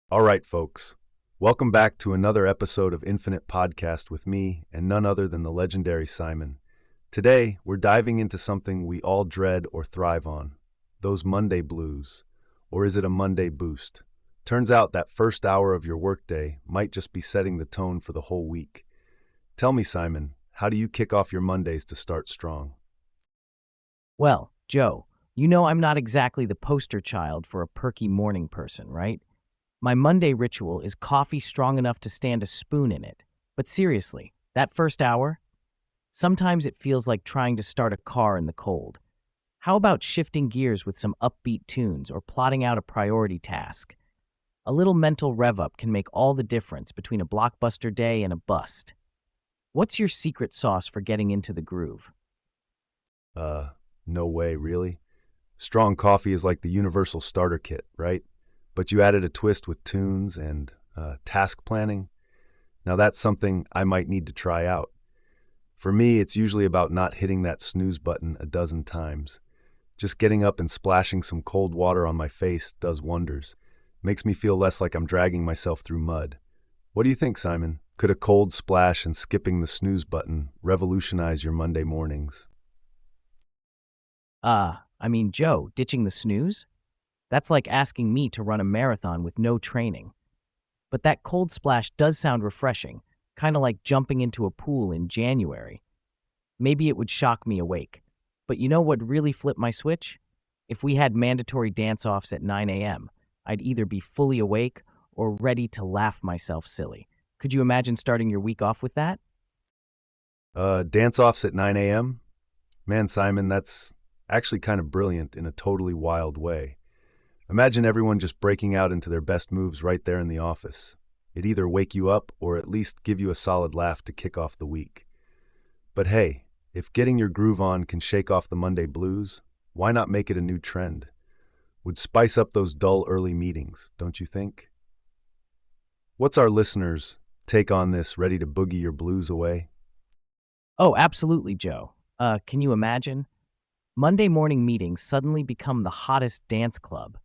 All right, folks. Welcome back to another episode of Infinite Podcast with me and none other than the legendary Simon. Today, we're diving into something we all dread or thrive on, those Monday blues. Or is it a Monday boost? Turns out that first hour of your workday might just be setting the tone for the whole week. Tell me, Simon, how do you kick off your Mondays to start strong? Well, Joe, you know I'm not exactly the poster child for a perky morning person, right? My Monday ritual is coffee strong enough to stand a spoon in it. But seriously, that first hour? Sometimes it feels like trying to start a car in the cold. How about shifting gears with some upbeat tunes or plotting out a priority task? A little mental rev up can make all the difference between a blockbuster day and a bust. What's your secret sauce for getting into the groove? Uh, no way, really? Strong coffee is like the universal starter kit, right? But you added a twist with tunes and task planning. Now that's something I might need to try out. For me, it's usually about not hitting that snooze button a dozen times. Just getting up and splashing some cold water on my face does wonders. Makes me feel less like I'm dragging myself through mud. What do you think, Simon? Could a cold splash and skipping the snooze button revolutionize your Monday mornings? Joe, ditching the snooze? That's like asking me to run a marathon with no training. But that cold splash does sound refreshing, kind of like jumping into a pool in January. Maybe it would shock me awake. But you know what really flipped my switch? If we had mandatory dance-offs at 9 a.m., I'd either be fully awake or ready to laugh myself silly. Could you imagine starting your week off with that? Dance-offs at 9 a.m.? Man, Simon, that's actually kind of brilliant in a totally wild way. Imagine everyone just breaking out into their best moves right there in the office. It'd either wake you up or at least give you a solid laugh to kick off the week. But hey, if getting your groove on can shake off the Monday blues, why not make it a new trend? Would spice up those dull early meetings, don't you think? What's our listeners' take on this, ready to boogie your blues away? Oh, absolutely, Joe. Can you imagine? Monday morning meetings suddenly become the hottest dance club.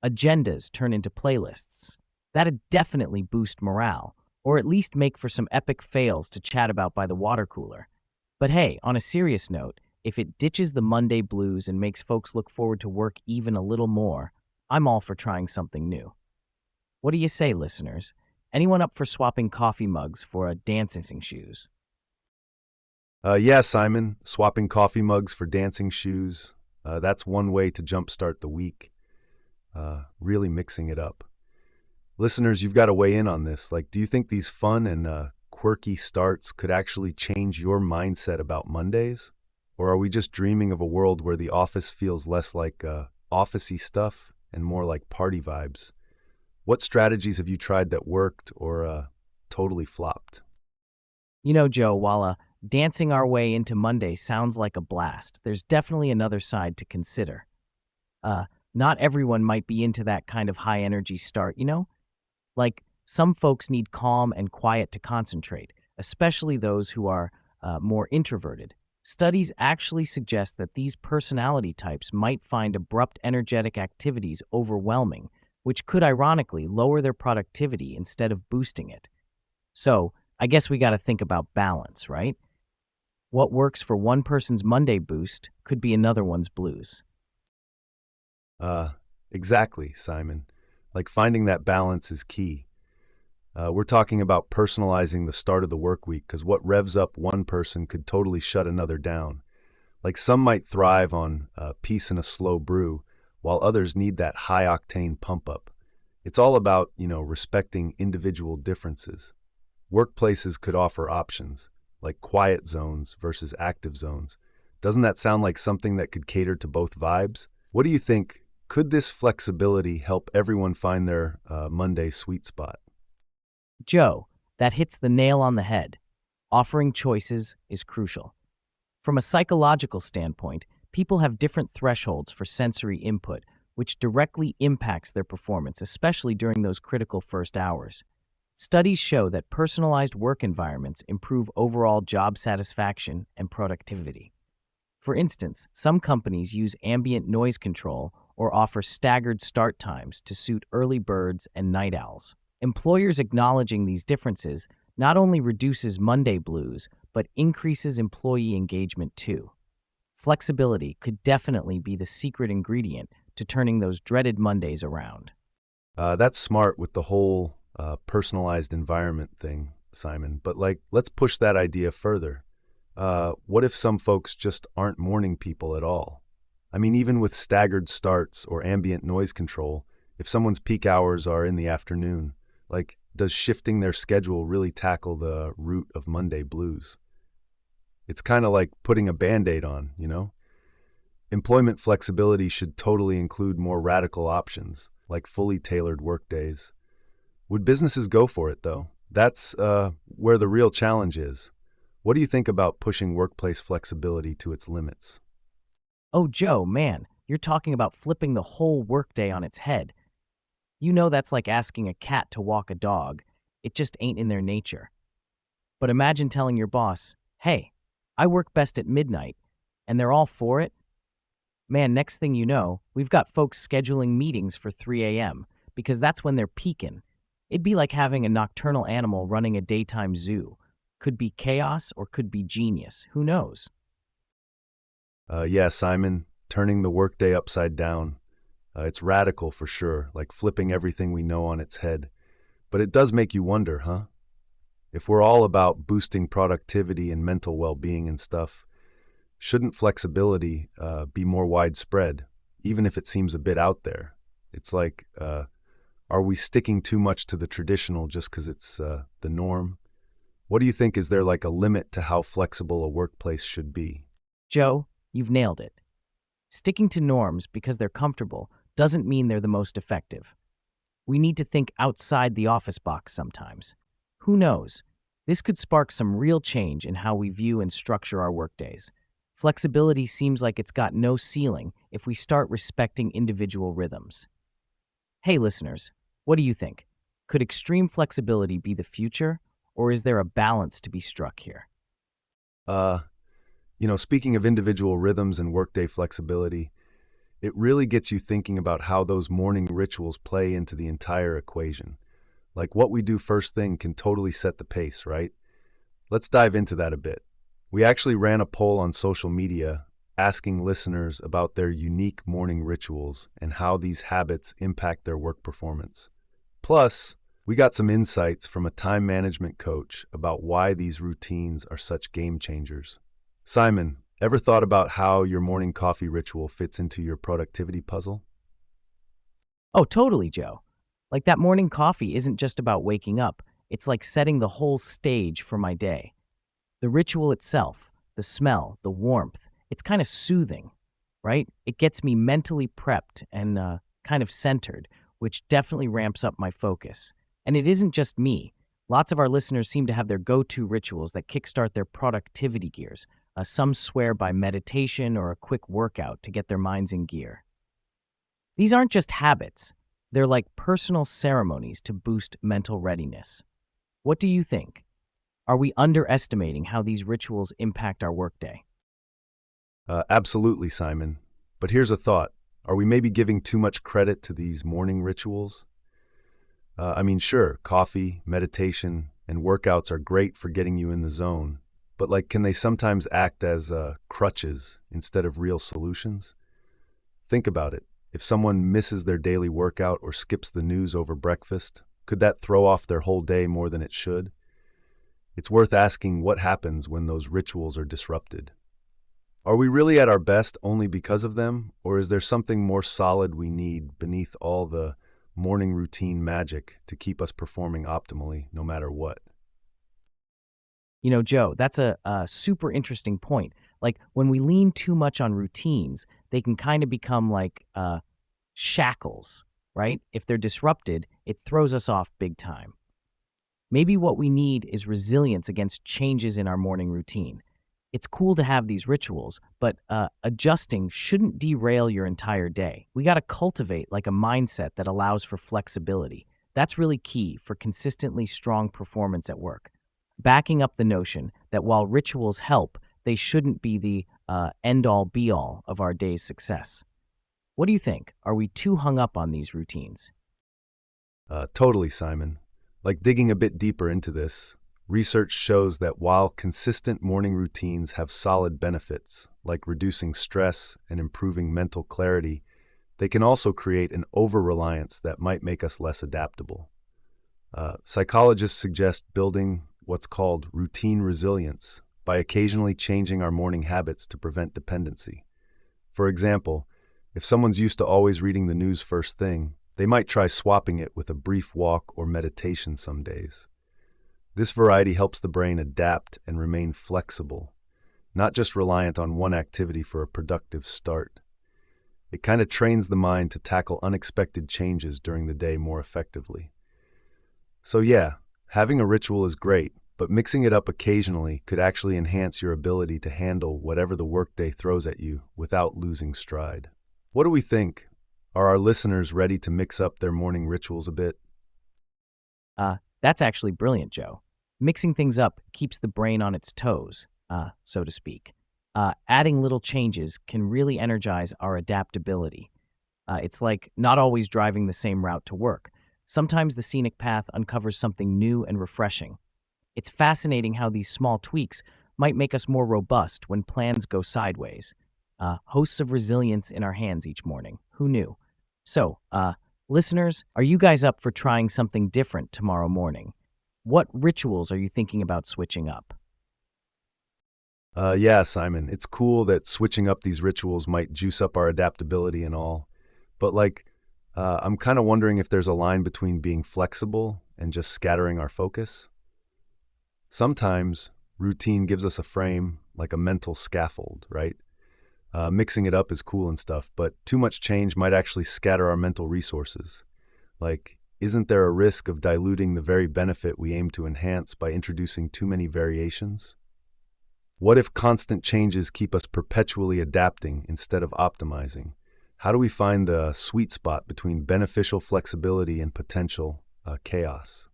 Agendas turn into playlists. That'd definitely boost morale, or at least make for some epic fails to chat about by the water cooler. But hey, on a serious note, if it ditches the Monday blues and makes folks look forward to work even a little more, I'm all for trying something new. What do you say, listeners? Anyone up for swapping coffee mugs for dancing shoes? Yeah, Simon, swapping coffee mugs for dancing shoes. That's one way to jumpstart the week. Really mixing it up. Listeners, you've got to weigh in on this. Like, do you think these fun and quirky starts could actually change your mindset about Mondays? Or are we just dreaming of a world where the office feels less like office-y stuff and more like party vibes? What strategies have you tried that worked or totally flopped? You know, Joe, while dancing our way into Monday sounds like a blast, there's definitely another side to consider. Not everyone might be into that kind of high energy start, you know? Like, some folks need calm and quiet to concentrate, especially those who are more introverted. Studies actually suggest that these personality types might find abrupt energetic activities overwhelming, which could ironically lower their productivity instead of boosting it. So, I guess we got to think about balance, right? What works for one person's Monday boost could be another one's blues. Uh, exactly, Simon. Like finding that balance is key. We're talking about personalizing the start of the work week because what revs up one person could totally shut another down. Like some might thrive on peace and a slow brew, while others need that high octane pump up. It's all about, respecting individual differences. Workplaces could offer options, like quiet zones versus active zones. Doesn't that sound like something that could cater to both vibes? What do you think? Could this flexibility help everyone find their Monday sweet spot? Joe, that hits the nail on the head. Offering choices is crucial. From a psychological standpoint, people have different thresholds for sensory input, which directly impacts their performance, especially during those critical first hours. Studies show that personalized work environments improve overall job satisfaction and productivity. For instance, some companies use ambient noise control or offer staggered start times to suit early birds and night owls. Employers acknowledging these differences not only reduces Monday blues, but increases employee engagement too. Flexibility could definitely be the secret ingredient to turning those dreaded Mondays around. That's smart with the whole personalized environment thing, Simon. But let's push that idea further. What if some folks just aren't morning people at all? I mean, even with staggered starts or ambient noise control, if someone's peak hours are in the afternoon, does shifting their schedule really tackle the root of Monday blues? It's kind of like putting a Band-Aid on, you know? Employment flexibility should totally include more radical options, like fully tailored workdays. Would businesses go for it, though? That's where the real challenge is. What do you think about pushing workplace flexibility to its limits? Oh, Joe, man, you're talking about flipping the whole workday on its head. You know that's like asking a cat to walk a dog. It just ain't in their nature. But imagine telling your boss, hey, I work best at midnight, and they're all for it. Man, next thing you know, we've got folks scheduling meetings for 3 a.m. because that's when they're peaking. It'd be like having a nocturnal animal running a daytime zoo. Could be chaos or could be genius. Who knows? Yeah, Simon, turning the workday upside down. It's radical for sure, like flipping everything we know on its head. But it does make you wonder, huh? If we're all about boosting productivity and mental well-being and stuff, shouldn't flexibility be more widespread, even if it seems a bit out there? It's like, are we sticking too much to the traditional just because it's the norm? What do you think? Is there like a limit to how flexible a workplace should be? Joe, you've nailed it. Sticking to norms because they're comfortable doesn't mean they're the most effective. We need to think outside the office box sometimes. Who knows? This could spark some real change in how we view and structure our workdays. Flexibility seems like it's got no ceiling if we start respecting individual rhythms. Hey, listeners, what do you think? Could extreme flexibility be the future, or is there a balance to be struck here? Uh, Speaking of individual rhythms and workday flexibility, it really gets you thinking about how those morning rituals play into the entire equation. Like what we do first thing can totally set the pace, right? Let's dive into that a bit. We actually ran a poll on social media asking listeners about their unique morning rituals and how these habits impact their work performance. Plus, we got some insights from a time management coach about why these routines are such game changers. Simon, ever thought about how your morning coffee ritual fits into your productivity puzzle? Oh, totally, Joe. Like that morning coffee isn't just about waking up, it's like setting the whole stage for my day. The ritual itself, the smell, the warmth, it's kind of soothing, right? It gets me mentally prepped and kind of centered, which definitely ramps up my focus. And it isn't just me. Lots of our listeners seem to have their go-to rituals that kickstart their productivity gears. Some swear by meditation or a quick workout to get their minds in gear. These aren't just habits. They're like personal ceremonies to boost mental readiness. What do you think? Are we underestimating how these rituals impact our workday? Absolutely, Simon. But here's a thought. Are we maybe giving too much credit to these morning rituals? Sure, coffee, meditation, and workouts are great for getting you in the zone, but can they sometimes act as crutches instead of real solutions? Think about it. If someone misses their daily workout or skips the news over breakfast, could that throw off their whole day more than it should? It's worth asking what happens when those rituals are disrupted. Are we really at our best only because of them, or is there something more solid we need beneath all the morning routine magic to keep us performing optimally no matter what? You know, Joe, that's a super interesting point. Like when we lean too much on routines, they can kind of become like shackles, right? If they're disrupted, it throws us off big time. Maybe what we need is resilience against changes in our morning routine. It's cool to have these rituals, but adjusting shouldn't derail your entire day. We got to cultivate like a mindset that allows for flexibility. That's really key for consistently strong performance at work. Backing up the notion that while rituals help, they shouldn't be the end-all be-all of our day's success. What do you think? Are we too hung up on these routines? Totally, Simon. Like digging a bit deeper into this, research shows that while consistent morning routines have solid benefits, like reducing stress and improving mental clarity, they can also create an over-reliance that might make us less adaptable. Psychologists suggest building what's called routine resilience by occasionally changing our morning habits to prevent dependency. For example, if someone's used to always reading the news first thing, they might try swapping it with a brief walk or meditation some days. This variety helps the brain adapt and remain flexible, not just reliant on one activity for a productive start. It kind of trains the mind to tackle unexpected changes during the day more effectively. So yeah, having a ritual is great, but mixing it up occasionally could actually enhance your ability to handle whatever the workday throws at you without losing stride. What do we think? Are our listeners ready to mix up their morning rituals a bit? That's actually brilliant, Joe. Mixing things up keeps the brain on its toes, so to speak. Adding little changes can really energize our adaptability. It's like not always driving the same route to work. Sometimes the scenic path uncovers something new and refreshing. It's fascinating how these small tweaks might make us more robust when plans go sideways. Hosts of resilience in our hands each morning. Who knew? So, listeners, are you guys up for trying something different tomorrow morning? What rituals are you thinking about switching up? Yeah, Simon, it's cool that switching up these rituals might juice up our adaptability and all. But I'm kind of wondering if there's a line between being flexible and just scattering our focus. Sometimes routine gives us a frame, like a mental scaffold, right? Mixing it up is cool and stuff, but too much change might actually scatter our mental resources. Isn't there a risk of diluting the very benefit we aim to enhance by introducing too many variations? What if constant changes keep us perpetually adapting instead of optimizing? How do we find the sweet spot between beneficial flexibility and potential chaos?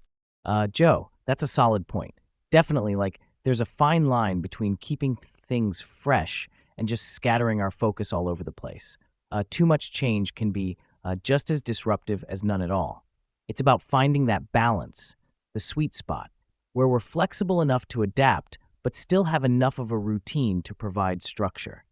Joe, that's a solid point. Definitely, there's a fine line between keeping things fresh and just scattering our focus all over the place. Too much change can be just as disruptive as none at all. It's about finding that balance, the sweet spot, where we're flexible enough to adapt, but still have enough of a routine to provide structure.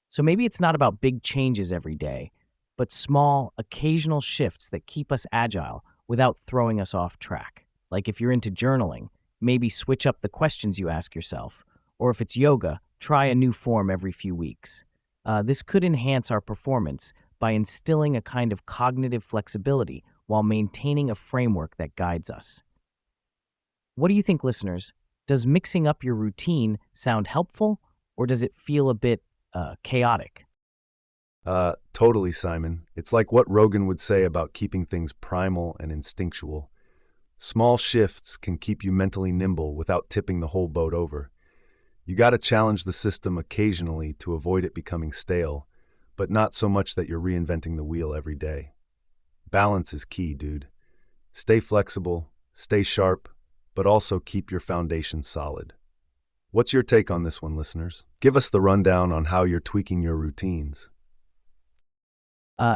So maybe it's not about big changes every day, but small, occasional shifts that keep us agile without throwing us off track. Like if you're into journaling, maybe switch up the questions you ask yourself. Or if it's yoga, try a new form every few weeks. This could enhance our performance by instilling a kind of cognitive flexibility while maintaining a framework that guides us. What do you think, listeners? Does mixing up your routine sound helpful, or does it feel a bit chaotic? Totally, Simon. It's like what Rogan would say about keeping things primal and instinctual. Small shifts can keep you mentally nimble without tipping the whole boat over. You gotta challenge the system occasionally to avoid it becoming stale, but not so much that you're reinventing the wheel every day. Balance is key, dude. Stay flexible, stay sharp, but also keep your foundation solid. What's your take on this one, listeners? Give us the rundown on how you're tweaking your routines.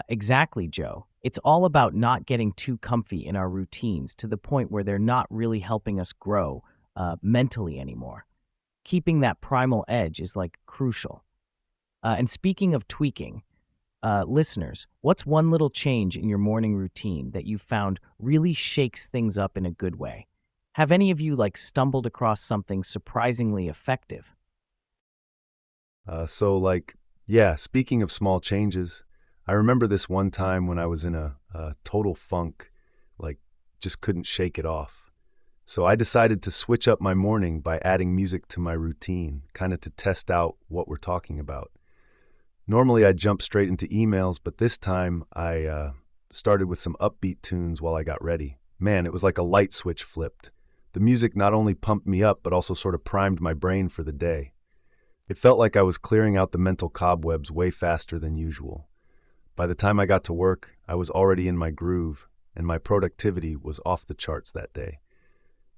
Exactly, Joe. It's all about not getting too comfy in our routines to the point where they're not really helping us grow mentally anymore. Keeping that primal edge is crucial. And speaking of tweaking, listeners, what's one little change in your morning routine that you found really shakes things up in a good way? Have any of you stumbled across something surprisingly effective? Yeah, speaking of small changes, I remember this one time when I was in a total funk, like just couldn't shake it off. So I decided to switch up my morning by adding music to my routine, kind of to test out what we're talking about. Normally I'd jump straight into emails, but this time I started with some upbeat tunes while I got ready. Man, it was like a light switch flipped. The music not only pumped me up, but also sort of primed my brain for the day. It felt like I was clearing out the mental cobwebs way faster than usual. By the time I got to work, I was already in my groove, and my productivity was off the charts that day.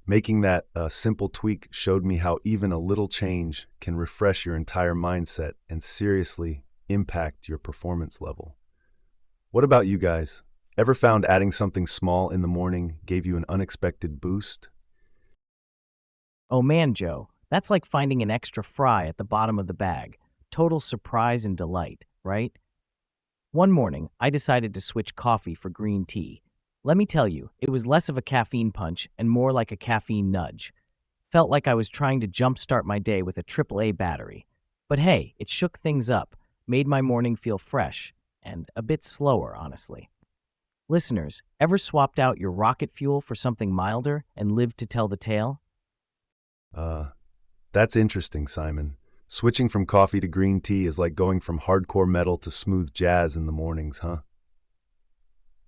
Making that simple tweak showed me how even a little change can refresh your entire mindset and seriously impact your performance level. What about you guys? Ever found adding something small in the morning gave you an unexpected boost? Oh man, Joe, that's like finding an extra fry at the bottom of the bag. Total surprise and delight, right? One morning, I decided to switch coffee for green tea. Let me tell you, it was less of a caffeine punch and more like a caffeine nudge. Felt like I was trying to jumpstart my day with a AAA battery. But hey, it shook things up, made my morning feel fresh, and a bit slower, honestly. Listeners, ever swapped out your rocket fuel for something milder and lived to tell the tale? Uh, that's interesting, Simon. Switching from coffee to green tea is like going from hardcore metal to smooth jazz in the mornings, huh?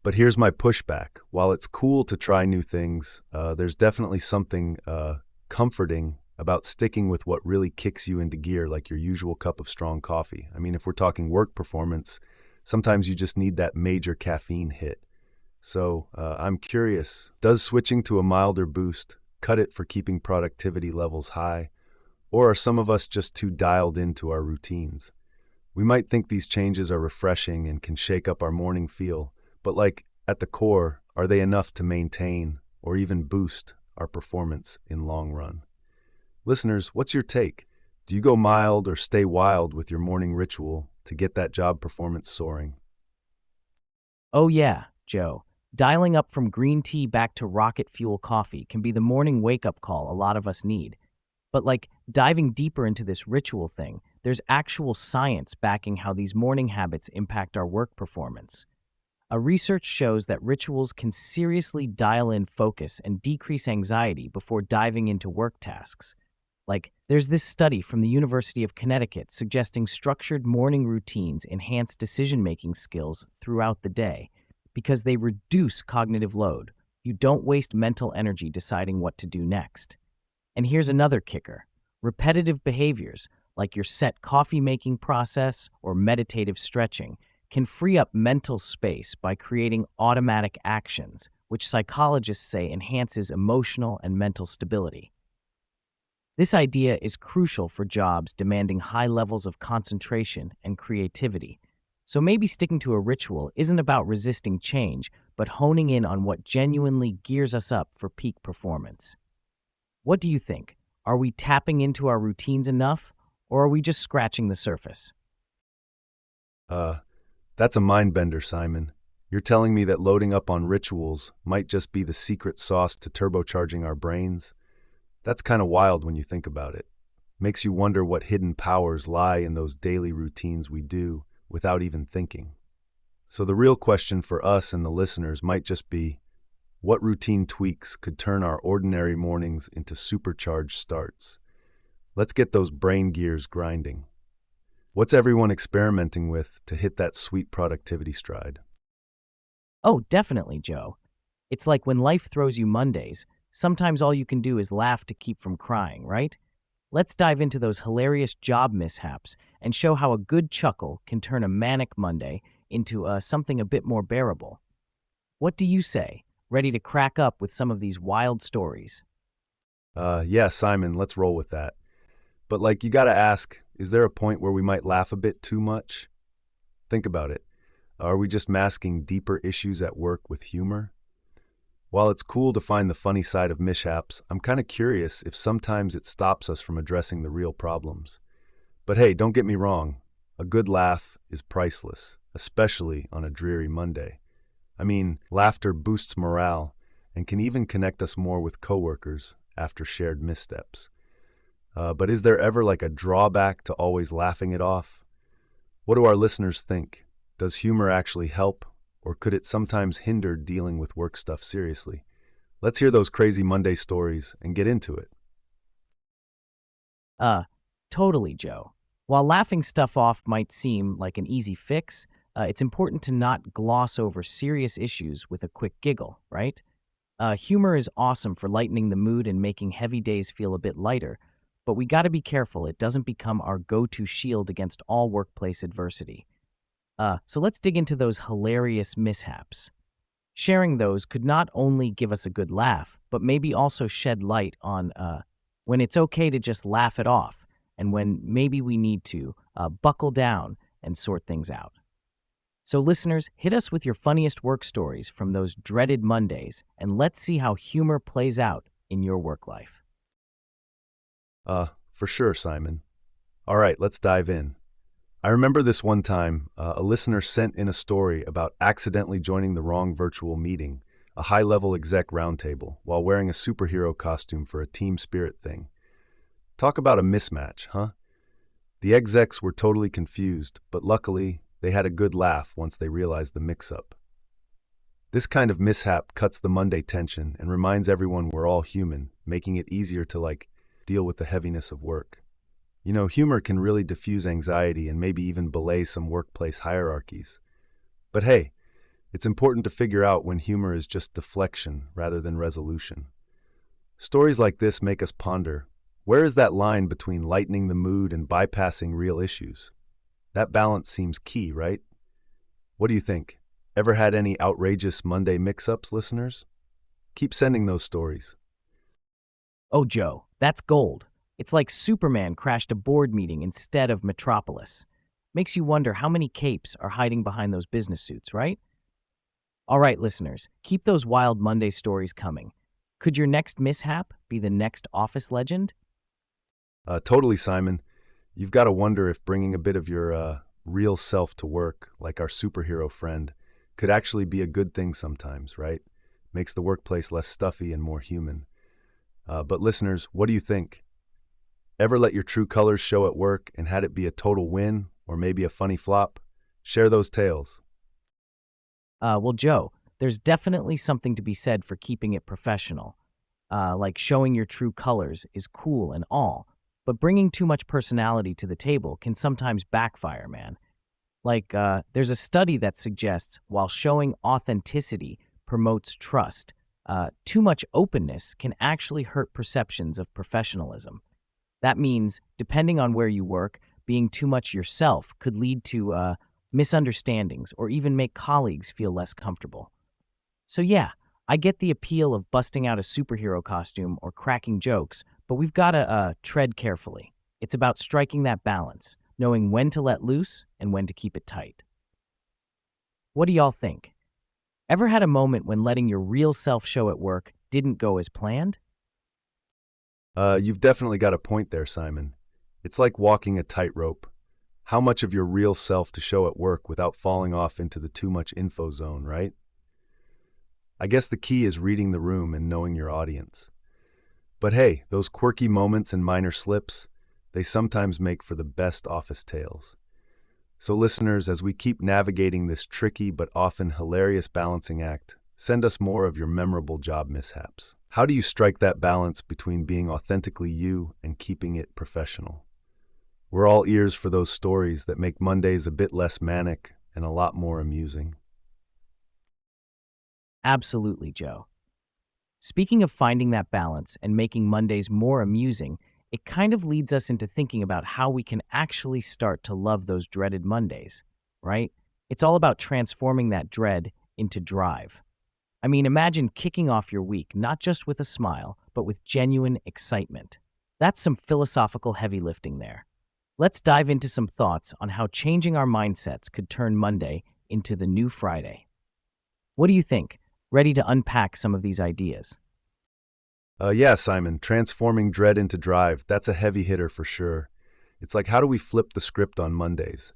But here's my pushback. While it's cool to try new things, there's definitely something comforting about sticking with what really kicks you into gear, like your usual cup of strong coffee. I mean, if we're talking work performance, sometimes you just need that major caffeine hit. So I'm curious, does switching to a milder boost cut it for keeping productivity levels high? Or are some of us just too dialed into our routines? We might think these changes are refreshing and can shake up our morning feel, but like at the core, are they enough to maintain or even boost our performance in long run? Listeners, what's your take? Do you go mild or stay wild with your morning ritual to get that job performance soaring? Oh yeah, Joe. Dialing up from green tea back to rocket fuel coffee can be the morning wake-up call a lot of us need. But like diving deeper into this ritual thing, there's actual science backing how these morning habits impact our work performance. A research shows that rituals can seriously dial in focus and decrease anxiety before diving into work tasks. Like, there's this study from the University of Connecticut suggesting structured morning routines enhance decision-making skills throughout the day because they reduce cognitive load. You don't waste mental energy deciding what to do next. And here's another kicker. Repetitive behaviors, like your set coffee-making process or meditative stretching, can free up mental space by creating automatic actions, which psychologists say enhances emotional and mental stability. This idea is crucial for jobs demanding high levels of concentration and creativity. So maybe sticking to a ritual isn't about resisting change, but honing in on what genuinely gears us up for peak performance. What do you think? Are we tapping into our routines enough, or are we just scratching the surface? Uh, that's a mind bender, Simon. You're telling me that loading up on rituals might just be the secret sauce to turbocharging our brains? That's kind of wild when you think about it. Makes you wonder what hidden powers lie in those daily routines we do without even thinking. So the real question for us and the listeners might just be, what routine tweaks could turn our ordinary mornings into supercharged starts? Let's get those brain gears grinding. What's everyone experimenting with to hit that sweet productivity stride? Oh, definitely, Joe. It's like when life throws you Mondays, sometimes all you can do is laugh to keep from crying, right? Let's dive into those hilarious job mishaps and show how a good chuckle can turn a manic Monday into something a bit more bearable. What do you say? Ready to crack up with some of these wild stories? Yeah, Simon, let's roll with that. But you gotta ask, is there a point where we might laugh a bit too much? Think about it. Are we just masking deeper issues at work with humor? While it's cool to find the funny side of mishaps, I'm kind of curious if sometimes it stops us from addressing the real problems. But hey, don't get me wrong. A good laugh is priceless, especially on a dreary Monday. I mean, laughter boosts morale and can even connect us more with coworkers after shared missteps. But is there ever a drawback to always laughing it off? What do our listeners think? Does humor actually help, or could it sometimes hinder dealing with work stuff seriously? Let's hear those crazy Monday stories and get into it. Uh, totally, Joe. While laughing stuff off might seem like an easy fix, it's important to not gloss over serious issues with a quick giggle, right? Humor is awesome for lightening the mood and making heavy days feel a bit lighter, but we gotta be careful it doesn't become our go-to shield against all workplace adversity. So let's dig into those hilarious mishaps. Sharing those could not only give us a good laugh, but maybe also shed light on when it's okay to just laugh it off and when maybe we need to buckle down and sort things out. So, listeners, hit us with your funniest work stories from those dreaded Mondays, and let's see how humor plays out in your work life. For sure, Simon. All right, let's dive in. I remember this one time, a listener sent in a story about accidentally joining the wrong virtual meeting, a high-level exec roundtable, while wearing a superhero costume for a team spirit thing. Talk about a mismatch, huh? The execs were totally confused, but luckily, they had a good laugh once they realized the mix-up. This kind of mishap cuts the Monday tension and reminds everyone we're all human, making it easier to, deal with the heaviness of work. You know, humor can really diffuse anxiety and maybe even belay some workplace hierarchies. But hey, it's important to figure out when humor is just deflection rather than resolution. Stories like this make us ponder, where is that line between lightening the mood and bypassing real issues? That balance seems key, right? What do you think? Ever had any outrageous Monday mix-ups, listeners? Keep sending those stories. Oh, Joe, that's gold. It's like Superman crashed a board meeting instead of Metropolis. Makes you wonder how many capes are hiding behind those business suits, right? All right, listeners, keep those wild Monday stories coming. Could your next mishap be the next office legend? Totally, Simon. You've got to wonder if bringing a bit of your real self to work, like our superhero friend, could actually be a good thing sometimes, right? Makes the workplace less stuffy and more human. But listeners, what do you think? Ever let your true colors show at work and had it be a total win or maybe a funny flop? Share those tales. Well, Joe, there's definitely something to be said for keeping it professional. Like showing your true colors is cool and all, but bringing too much personality to the table can sometimes backfire, man. There's a study that suggests while showing authenticity promotes trust, too much openness can actually hurt perceptions of professionalism. That means, depending on where you work, being too much yourself could lead to misunderstandings or even make colleagues feel less comfortable. So, yeah, I get the appeal of busting out a superhero costume or cracking jokes, but we've got to tread carefully. It's about striking that balance, knowing when to let loose and when to keep it tight. What do y'all think? Ever had a moment when letting your real self show at work didn't go as planned? You've definitely got a point there, Simon. It's like walking a tightrope. How much of your real self to show at work without falling off into the too much info zone, right? I guess the key is reading the room and knowing your audience. But hey, those quirky moments and minor slips, they sometimes make for the best office tales. So listeners, as we keep navigating this tricky but often hilarious balancing act, send us more of your memorable job mishaps. How do you strike that balance between being authentically you and keeping it professional? We're all ears for those stories that make Mondays a bit less manic and a lot more amusing. Absolutely, Joe. Speaking of finding that balance and making Mondays more amusing, it kind of leads us into thinking about how we can actually start to love those dreaded Mondays, right? It's all about transforming that dread into drive. I mean, imagine kicking off your week not just with a smile, but with genuine excitement. That's some philosophical heavy lifting there. Let's dive into some thoughts on how changing our mindsets could turn Monday into the new Friday. What do you think? Ready to unpack some of these ideas? Yeah, Simon, transforming dread into drive, that's a heavy hitter for sure. It's like, how do we flip the script on Mondays?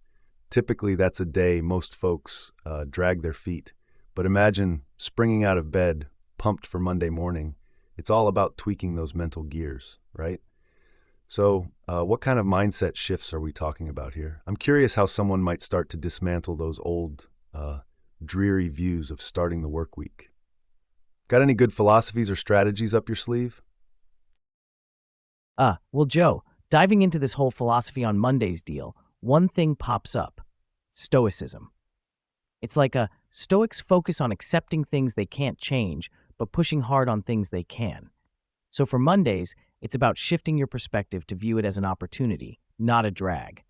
Typically, that's a day most folks drag their feet. But imagine springing out of bed, pumped for Monday morning. It's all about tweaking those mental gears, right? So, what kind of mindset shifts are we talking about here? I'm curious how someone might start to dismantle those old, dreary views of starting the work week. Got any good philosophies or strategies up your sleeve? Well, Joe, diving into this whole philosophy on Mondays deal, one thing pops up: Stoicism. It's like Stoics focus on accepting things they can't change, but pushing hard on things they can. So for Mondays, it's about shifting your perspective to view it as an opportunity, not a drag.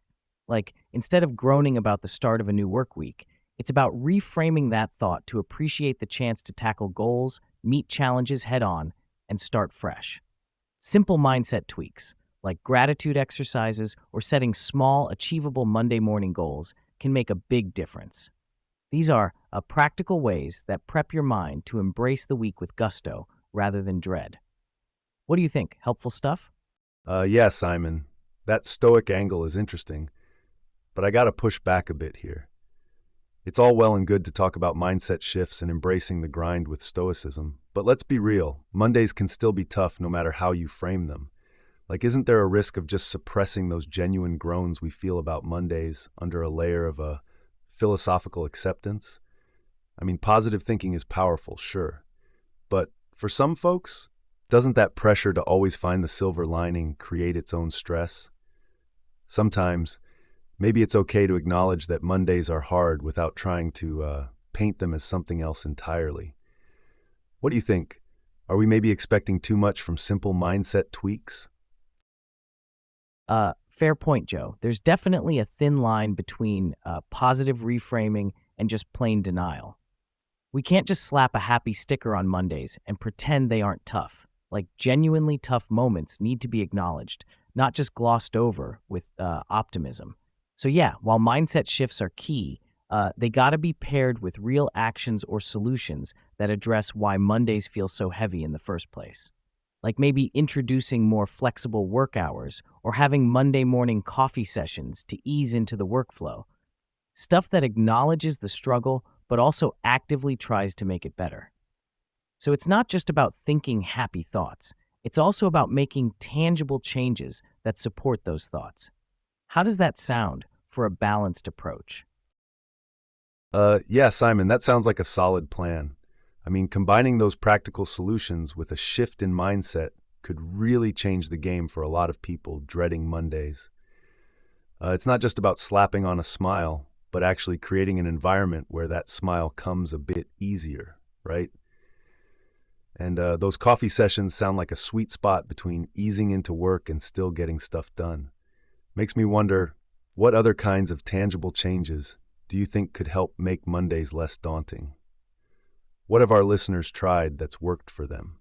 Like, instead of groaning about the start of a new work week, it's about reframing that thought to appreciate the chance to tackle goals, meet challenges head on, and start fresh. Simple mindset tweaks, like gratitude exercises or setting small, achievable Monday morning goals, can make a big difference. These are practical ways that prep your mind to embrace the week with gusto rather than dread. What do you think? Helpful stuff? Yeah, Simon, that stoic angle is interesting, but I gotta push back a bit here. It's all well and good to talk about mindset shifts and embracing the grind with stoicism, but let's be real, Mondays can still be tough no matter how you frame them. Like, isn't there a risk of just suppressing those genuine groans we feel about Mondays under a layer of a philosophical acceptance? I mean, positive thinking is powerful, sure, but for some folks, doesn't that pressure to always find the silver lining create its own stress? Sometimes, maybe it's okay to acknowledge that Mondays are hard without trying to paint them as something else entirely. What do you think? Are we maybe expecting too much from simple mindset tweaks? Fair point, Joe. There's definitely a thin line between positive reframing and just plain denial. We can't just slap a happy sticker on Mondays and pretend they aren't tough. Like, genuinely tough moments need to be acknowledged, not just glossed over with optimism. So, yeah, while mindset shifts are key, they got to be paired with real actions or solutions that address why Mondays feel so heavy in the first place. Like maybe introducing more flexible work hours or having Monday morning coffee sessions to ease into the workflow. Stuff that acknowledges the struggle but also actively tries to make it better. So it's not just about thinking happy thoughts, it's also about making tangible changes that support those thoughts. How does that sound for a balanced approach? Yeah, Simon, that sounds like a solid plan. I mean, combining those practical solutions with a shift in mindset could really change the game for a lot of people dreading Mondays. It's not just about slapping on a smile, but actually creating an environment where that smile comes a bit easier, right? And those coffee sessions sound like a sweet spot between easing into work and still getting stuff done. Makes me wonder, what other kinds of tangible changes do you think could help make Mondays less daunting? What have our listeners tried that's worked for them?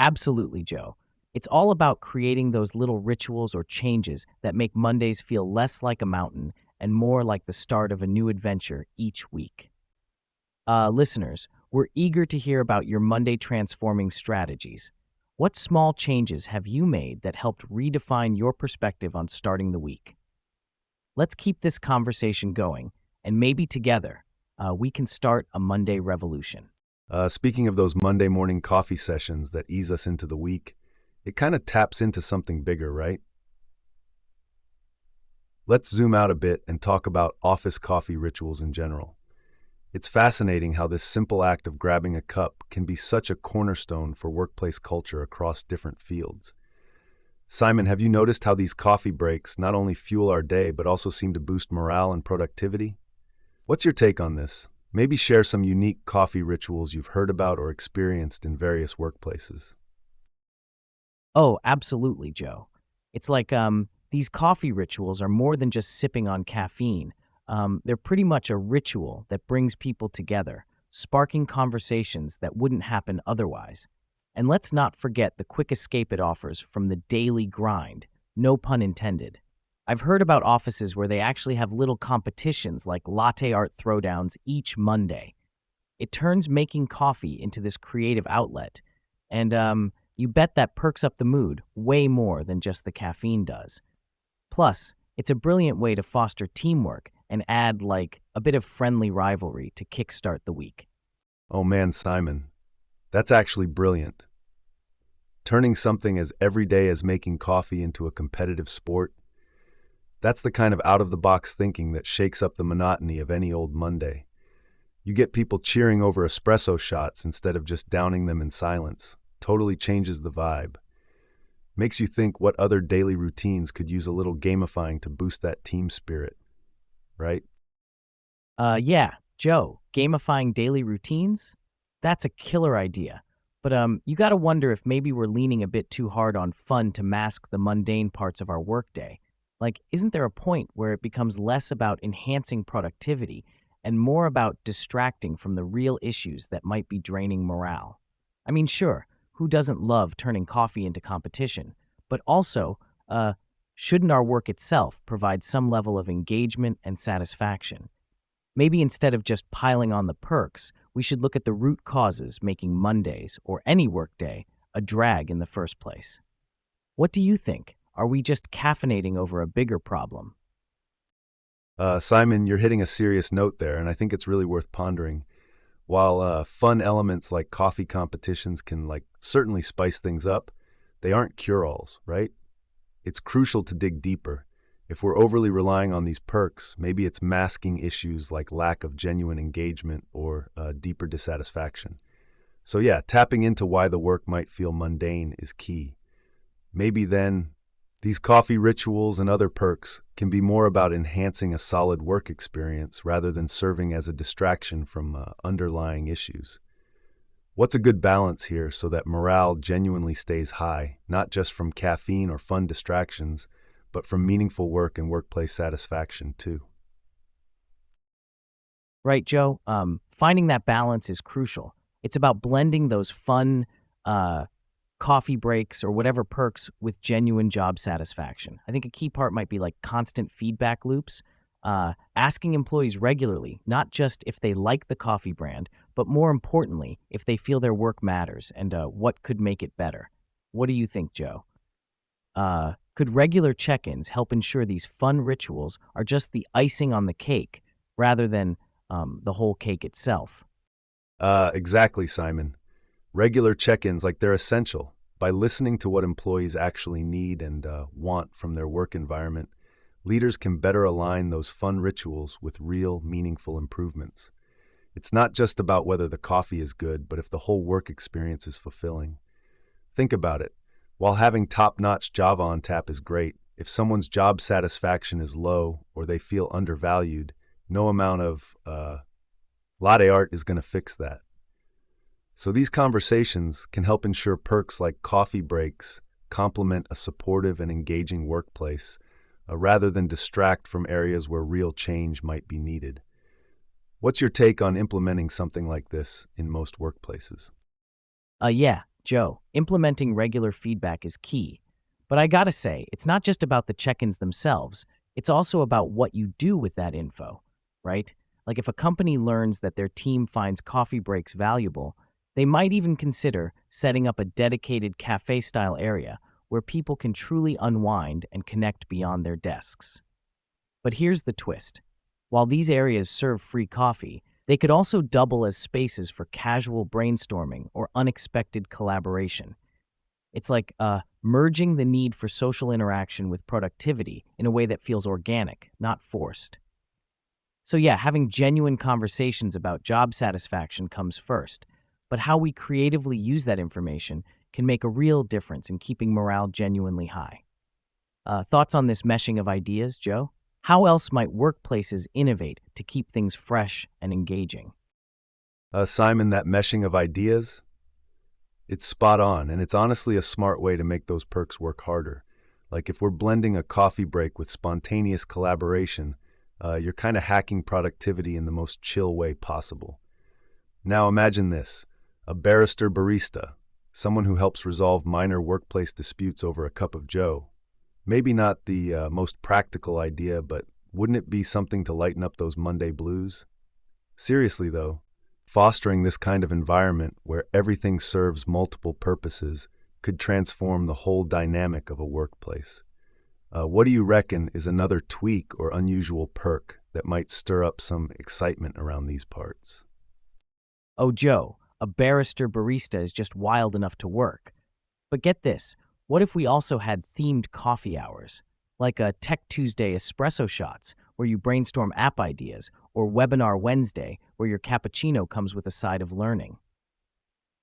Absolutely, Joe. It's all about creating those little rituals or changes that make Mondays feel less like a mountain and more like the start of a new adventure each week. Listeners, we're eager to hear about your Monday transforming strategies. What small changes have you made that helped redefine your perspective on starting the week? Let's keep this conversation going, and maybe together, we can start a Monday revolution. Speaking of those Monday morning coffee sessions that ease us into the week, it kind of taps into something bigger, right? Let's zoom out a bit and talk about office coffee rituals in general. It's fascinating how this simple act of grabbing a cup can be such a cornerstone for workplace culture across different fields. Simon, have you noticed how these coffee breaks not only fuel our day but also seem to boost morale and productivity? What's your take on this? Maybe share some unique coffee rituals you've heard about or experienced in various workplaces. Oh, absolutely, Joe. It's like these coffee rituals are more than just sipping on caffeine. They're pretty much a ritual that brings people together, sparking conversations that wouldn't happen otherwise. And let's not forget the quick escape it offers from the daily grind, no pun intended. I've heard about offices where they actually have little competitions like latte art throwdowns each Monday. It turns making coffee into this creative outlet, and you bet that perks up the mood way more than just the caffeine does. Plus, it's a brilliant way to foster teamwork and add like a bit of friendly rivalry to kickstart the week. Oh man, Simon, that's actually brilliant. Turning something as everyday as making coffee into a competitive sport, that's the kind of out-of-the-box thinking that shakes up the monotony of any old Monday. You get people cheering over espresso shots instead of just downing them in silence. Totally changes the vibe. Makes you think what other daily routines could use a little gamifying to boost that team spirit, right? Yeah, Joe, gamifying daily routines? That's a killer idea. But you got to wonder if maybe we're leaning a bit too hard on fun to mask the mundane parts of our workday. Like, isn't there a point where it becomes less about enhancing productivity and more about distracting from the real issues that might be draining morale? I mean, sure, who doesn't love turning coffee into competition? But also, shouldn't our work itself provide some level of engagement and satisfaction? Maybe instead of just piling on the perks, we should look at the root causes making Mondays or any workday a drag in the first place. What do you think? Are we just caffeinating over a bigger problem? Simon, you're hitting a serious note there, and I think it's really worth pondering. While fun elements like coffee competitions can certainly spice things up, they aren't cure-alls, right? It's crucial to dig deeper. If we're overly relying on these perks, maybe it's masking issues like lack of genuine engagement or deeper dissatisfaction. So yeah, tapping into why the work might feel mundane is key. Maybe then these coffee rituals and other perks can be more about enhancing a solid work experience rather than serving as a distraction from underlying issues. What's a good balance here so that morale genuinely stays high, not just from caffeine or fun distractions, but from meaningful work and workplace satisfaction too? Right, Joe? Finding that balance is crucial. It's about blending those fun coffee breaks or whatever perks with genuine job satisfaction. I think a key part might be like constant feedback loops, asking employees regularly, not just if they like the coffee brand, but more importantly, if they feel their work matters and what could make it better. What do you think, Joe? Could regular check ins help ensure these fun rituals are just the icing on the cake rather than the whole cake itself? Exactly, Simon. Regular check-ins, they're essential. By listening to what employees actually need and want from their work environment, leaders can better align those fun rituals with real, meaningful improvements. It's not just about whether the coffee is good, but if the whole work experience is fulfilling. Think about it. While having top-notch Java on tap is great, if someone's job satisfaction is low or they feel undervalued, no amount of latte art is going to fix that. So these conversations can help ensure perks like coffee breaks complement a supportive and engaging workplace, rather than distract from areas where real change might be needed. What's your take on implementing something like this in most workplaces? Yeah, Joe, implementing regular feedback is key. But I gotta say, it's not just about the check ins themselves, it's also about what you do with that info, right? Like if a company learns that their team finds coffee breaks valuable, they might even consider setting up a dedicated cafe style area where people can truly unwind and connect beyond their desks. But here's the twist. While these areas serve free coffee, they could also double as spaces for casual brainstorming or unexpected collaboration. It's like merging the need for social interaction with productivity in a way that feels organic, not forced. So, yeah, having genuine conversations about job satisfaction comes first, but how we creatively use that information can make a real difference in keeping morale genuinely high. Thoughts on this meshing of ideas, Joe? How else might workplaces innovate to keep things fresh and engaging? Simon, that meshing of ideas, it's spot on, and it's honestly a smart way to make those perks work harder. Like if we're blending a coffee break with spontaneous collaboration, you're kind of hacking productivity in the most chill way possible. Now imagine this, a barrister barista, someone who helps resolve minor workplace disputes over a cup of joe. Maybe not the most practical idea, but wouldn't it be something to lighten up those Monday blues? Seriously though, fostering this kind of environment where everything serves multiple purposes could transform the whole dynamic of a workplace. What do you reckon is another tweak or unusual perk that might stir up some excitement around these parts? Oh, Joe, a barrister barista is just wild enough to work. But get this, what if we also had themed coffee hours? Like a Tech Tuesday espresso shots, where you brainstorm app ideas, or Webinar Wednesday, where your cappuccino comes with a side of learning.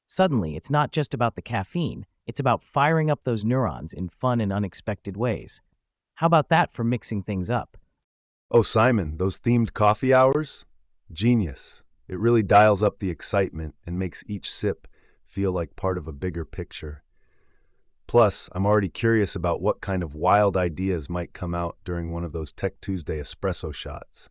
Suddenly, it's not just about the caffeine, it's about firing up those neurons in fun and unexpected ways. How about that for mixing things up? Oh, Simon, those themed coffee hours? Genius. It really dials up the excitement and makes each sip feel like part of a bigger picture. Plus, I'm already curious about what kind of wild ideas might come out during one of those Tech Tuesday espresso shots.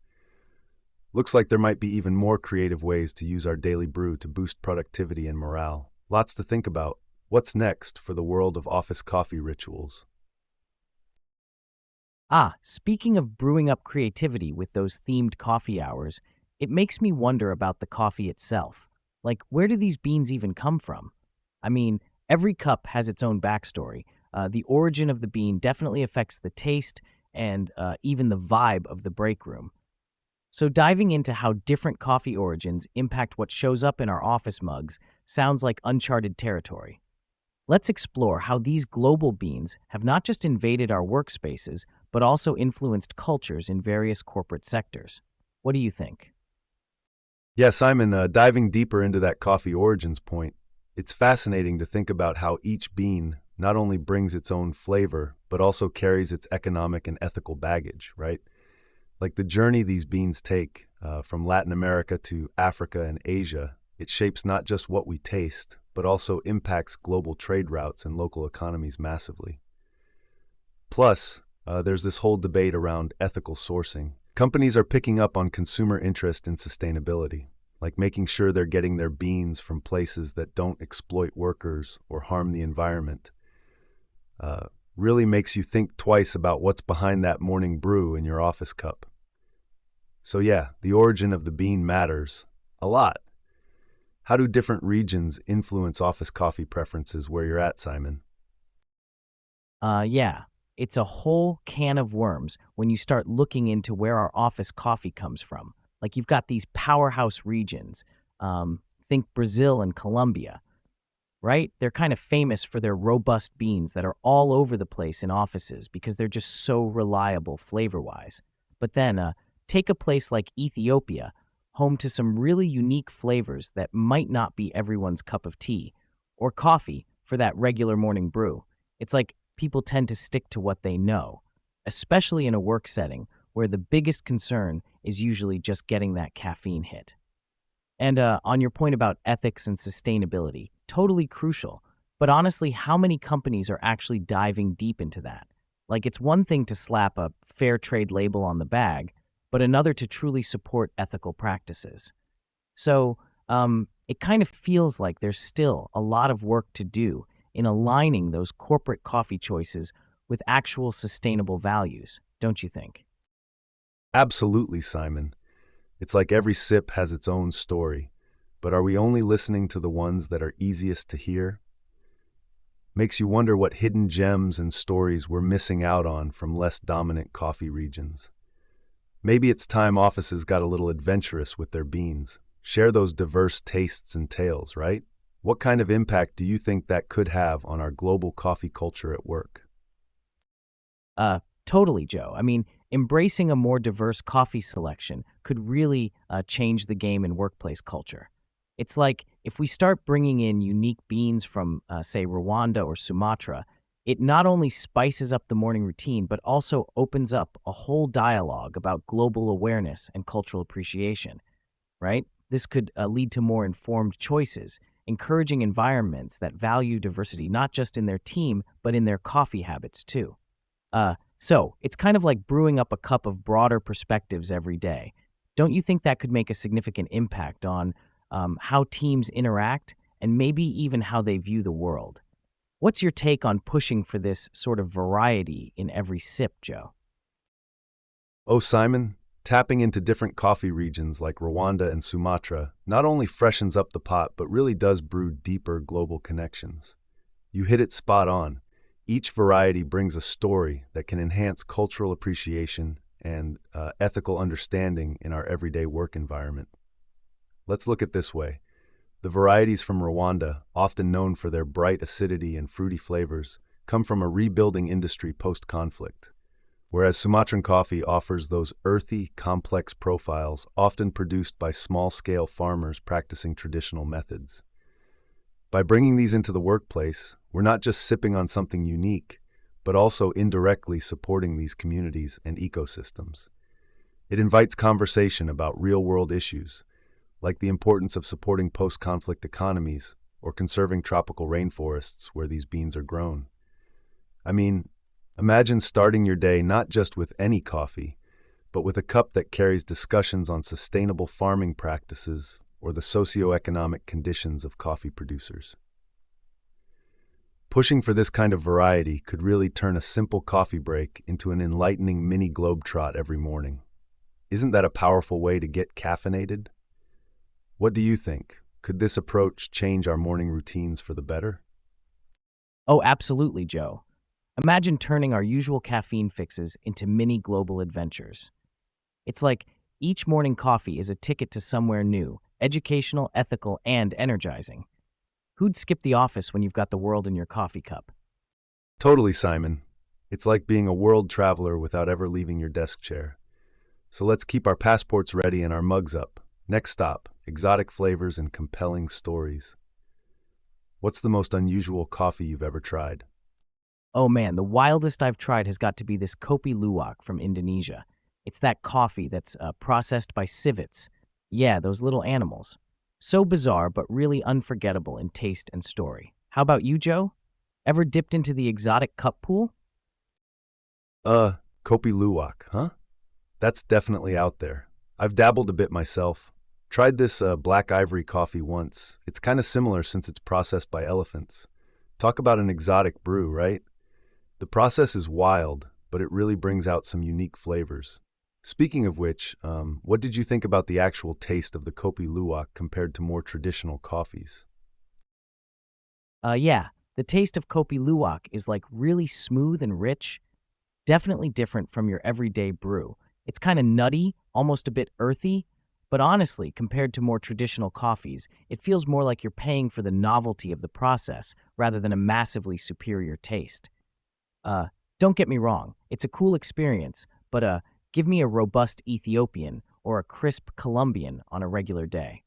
Looks like there might be even more creative ways to use our daily brew to boost productivity and morale. Lots to think about. What's next for the world of office coffee rituals? Speaking of brewing up creativity with those themed coffee hours, it makes me wonder about the coffee itself. Like, where do these beans even come from? I mean, every cup has its own backstory. The origin of the bean definitely affects the taste and even the vibe of the break room. So, diving into how different coffee origins impact what shows up in our office mugs sounds like uncharted territory. Let's explore how these global beans have not just invaded our workspaces, but also influenced cultures in various corporate sectors. What do you think? Yeah, Simon, diving deeper into that coffee origins point, it's fascinating to think about how each bean not only brings its own flavor, but also carries its economic and ethical baggage, right? Like the journey these beans take from Latin America to Africa and Asia, it shapes not just what we taste, but also impacts global trade routes and local economies massively. Plus, there's this whole debate around ethical sourcing. Companies are picking up on consumer interest in sustainability, like making sure they're getting their beans from places that don't exploit workers or harm the environment. Uh, Really makes you think twice about what's behind that morning brew in your office cup. So yeah, the origin of the bean matters a lot. How do different regions influence office coffee preferences where you're at, Simon? Yeah, it's a whole can of worms when you start looking into where our office coffee comes from. Like you've got these powerhouse regions. Think Brazil and Colombia, right? They're kind of famous for their robust beans that are all over the place in offices because they're just so reliable flavor wise. But then take a place like Ethiopia, home to some really unique flavors that might not be everyone's cup of tea, or coffee for that regular morning brew. It's like people tend to stick to what they know, especially in a work setting where the biggest concern is usually just getting that caffeine hit. And on your point about ethics and sustainability, totally crucial. But honestly, how many companies are actually diving deep into that? Like, it's one thing to slap a fair trade label on the bag, but another to truly support ethical practices. So, it kind of feels like there's still a lot of work to do in aligning those corporate coffee choices with actual sustainable values, don't you think? Absolutely, Simon. It's like every sip has its own story, but are we only listening to the ones that are easiest to hear? Makes you wonder what hidden gems and stories we're missing out on from less dominant coffee regions. Maybe it's time offices got a little adventurous with their beans. Share those diverse tastes and tales, right? What kind of impact do you think that could have on our global coffee culture at work? Totally, Joe. I mean, embracing a more diverse coffee selection could really change the game in workplace culture. It's like if we start bringing in unique beans from, say, Rwanda or Sumatra, it not only spices up the morning routine, but also opens up a whole dialogue about global awareness and cultural appreciation, right? This could lead to more informed choices, encouraging environments that value diversity not just in their team, but in their coffee habits too. So it's kind of like brewing up a cup of broader perspectives every day. Don't you think that could make a significant impact on how teams interact and maybe even how they view the world? What's your take on pushing for this sort of variety in every sip, Joe? Oh, Simon, tapping into different coffee regions like Rwanda and Sumatra not only freshens up the pot, but really does brew deeper global connections. You hit it spot on. Each variety brings a story that can enhance cultural appreciation and ethical understanding in our everyday work environment. Let's look at this way. The varieties from Rwanda, often known for their bright acidity and fruity flavors, come from a rebuilding industry post-conflict, whereas Sumatran coffee offers those earthy, complex profiles often produced by small-scale farmers practicing traditional methods. By bringing these into the workplace, we're not just sipping on something unique, but also indirectly supporting these communities and ecosystems. It invites conversation about real-world issues, like the importance of supporting post-conflict economies or conserving tropical rainforests where these beans are grown. I mean, imagine starting your day not just with any coffee, but with a cup that carries discussions on sustainable farming practices or the socioeconomic conditions of coffee producers. Pushing for this kind of variety could really turn a simple coffee break into an enlightening mini globetrot every morning. Isn't that a powerful way to get caffeinated? What do you think? Could this approach change our morning routines for the better? Oh, absolutely, Joe. Imagine turning our usual caffeine fixes into mini global adventures. It's like each morning coffee is a ticket to somewhere new, educational, ethical, and energizing. Who'd skip the office when you've got the world in your coffee cup? Totally, Simon. It's like being a world traveler without ever leaving your desk chair. So let's keep our passports ready and our mugs up. Next stop, exotic flavors and compelling stories. What's the most unusual coffee you've ever tried? Oh man, the wildest I've tried has got to be this kopi luwak from Indonesia. It's that coffee that's processed by civets. Yeah, those little animals. So bizarre, but really unforgettable in taste and story. How about you, Joe? Ever dipped into the exotic cup pool? Uh, Kopi Luwak, huh? That's definitely out there. I've dabbled a bit myself. Tried this black ivory coffee once. It's kind of similar since it's processed by elephants. Talk about an exotic brew, right? The process is wild, but it really brings out some unique flavors. Speaking of which, what did you think about the actual taste of the Kopi Luwak compared to more traditional coffees? Yeah, the taste of kopi luwak is like really smooth and rich, definitely different from your everyday brew. It's kind of nutty, almost a bit earthy, but honestly, compared to more traditional coffees, it feels more like you're paying for the novelty of the process rather than a massively superior taste. Uh, don't get me wrong, it's a cool experience, but give me a robust Ethiopian or a crisp Colombian on a regular day.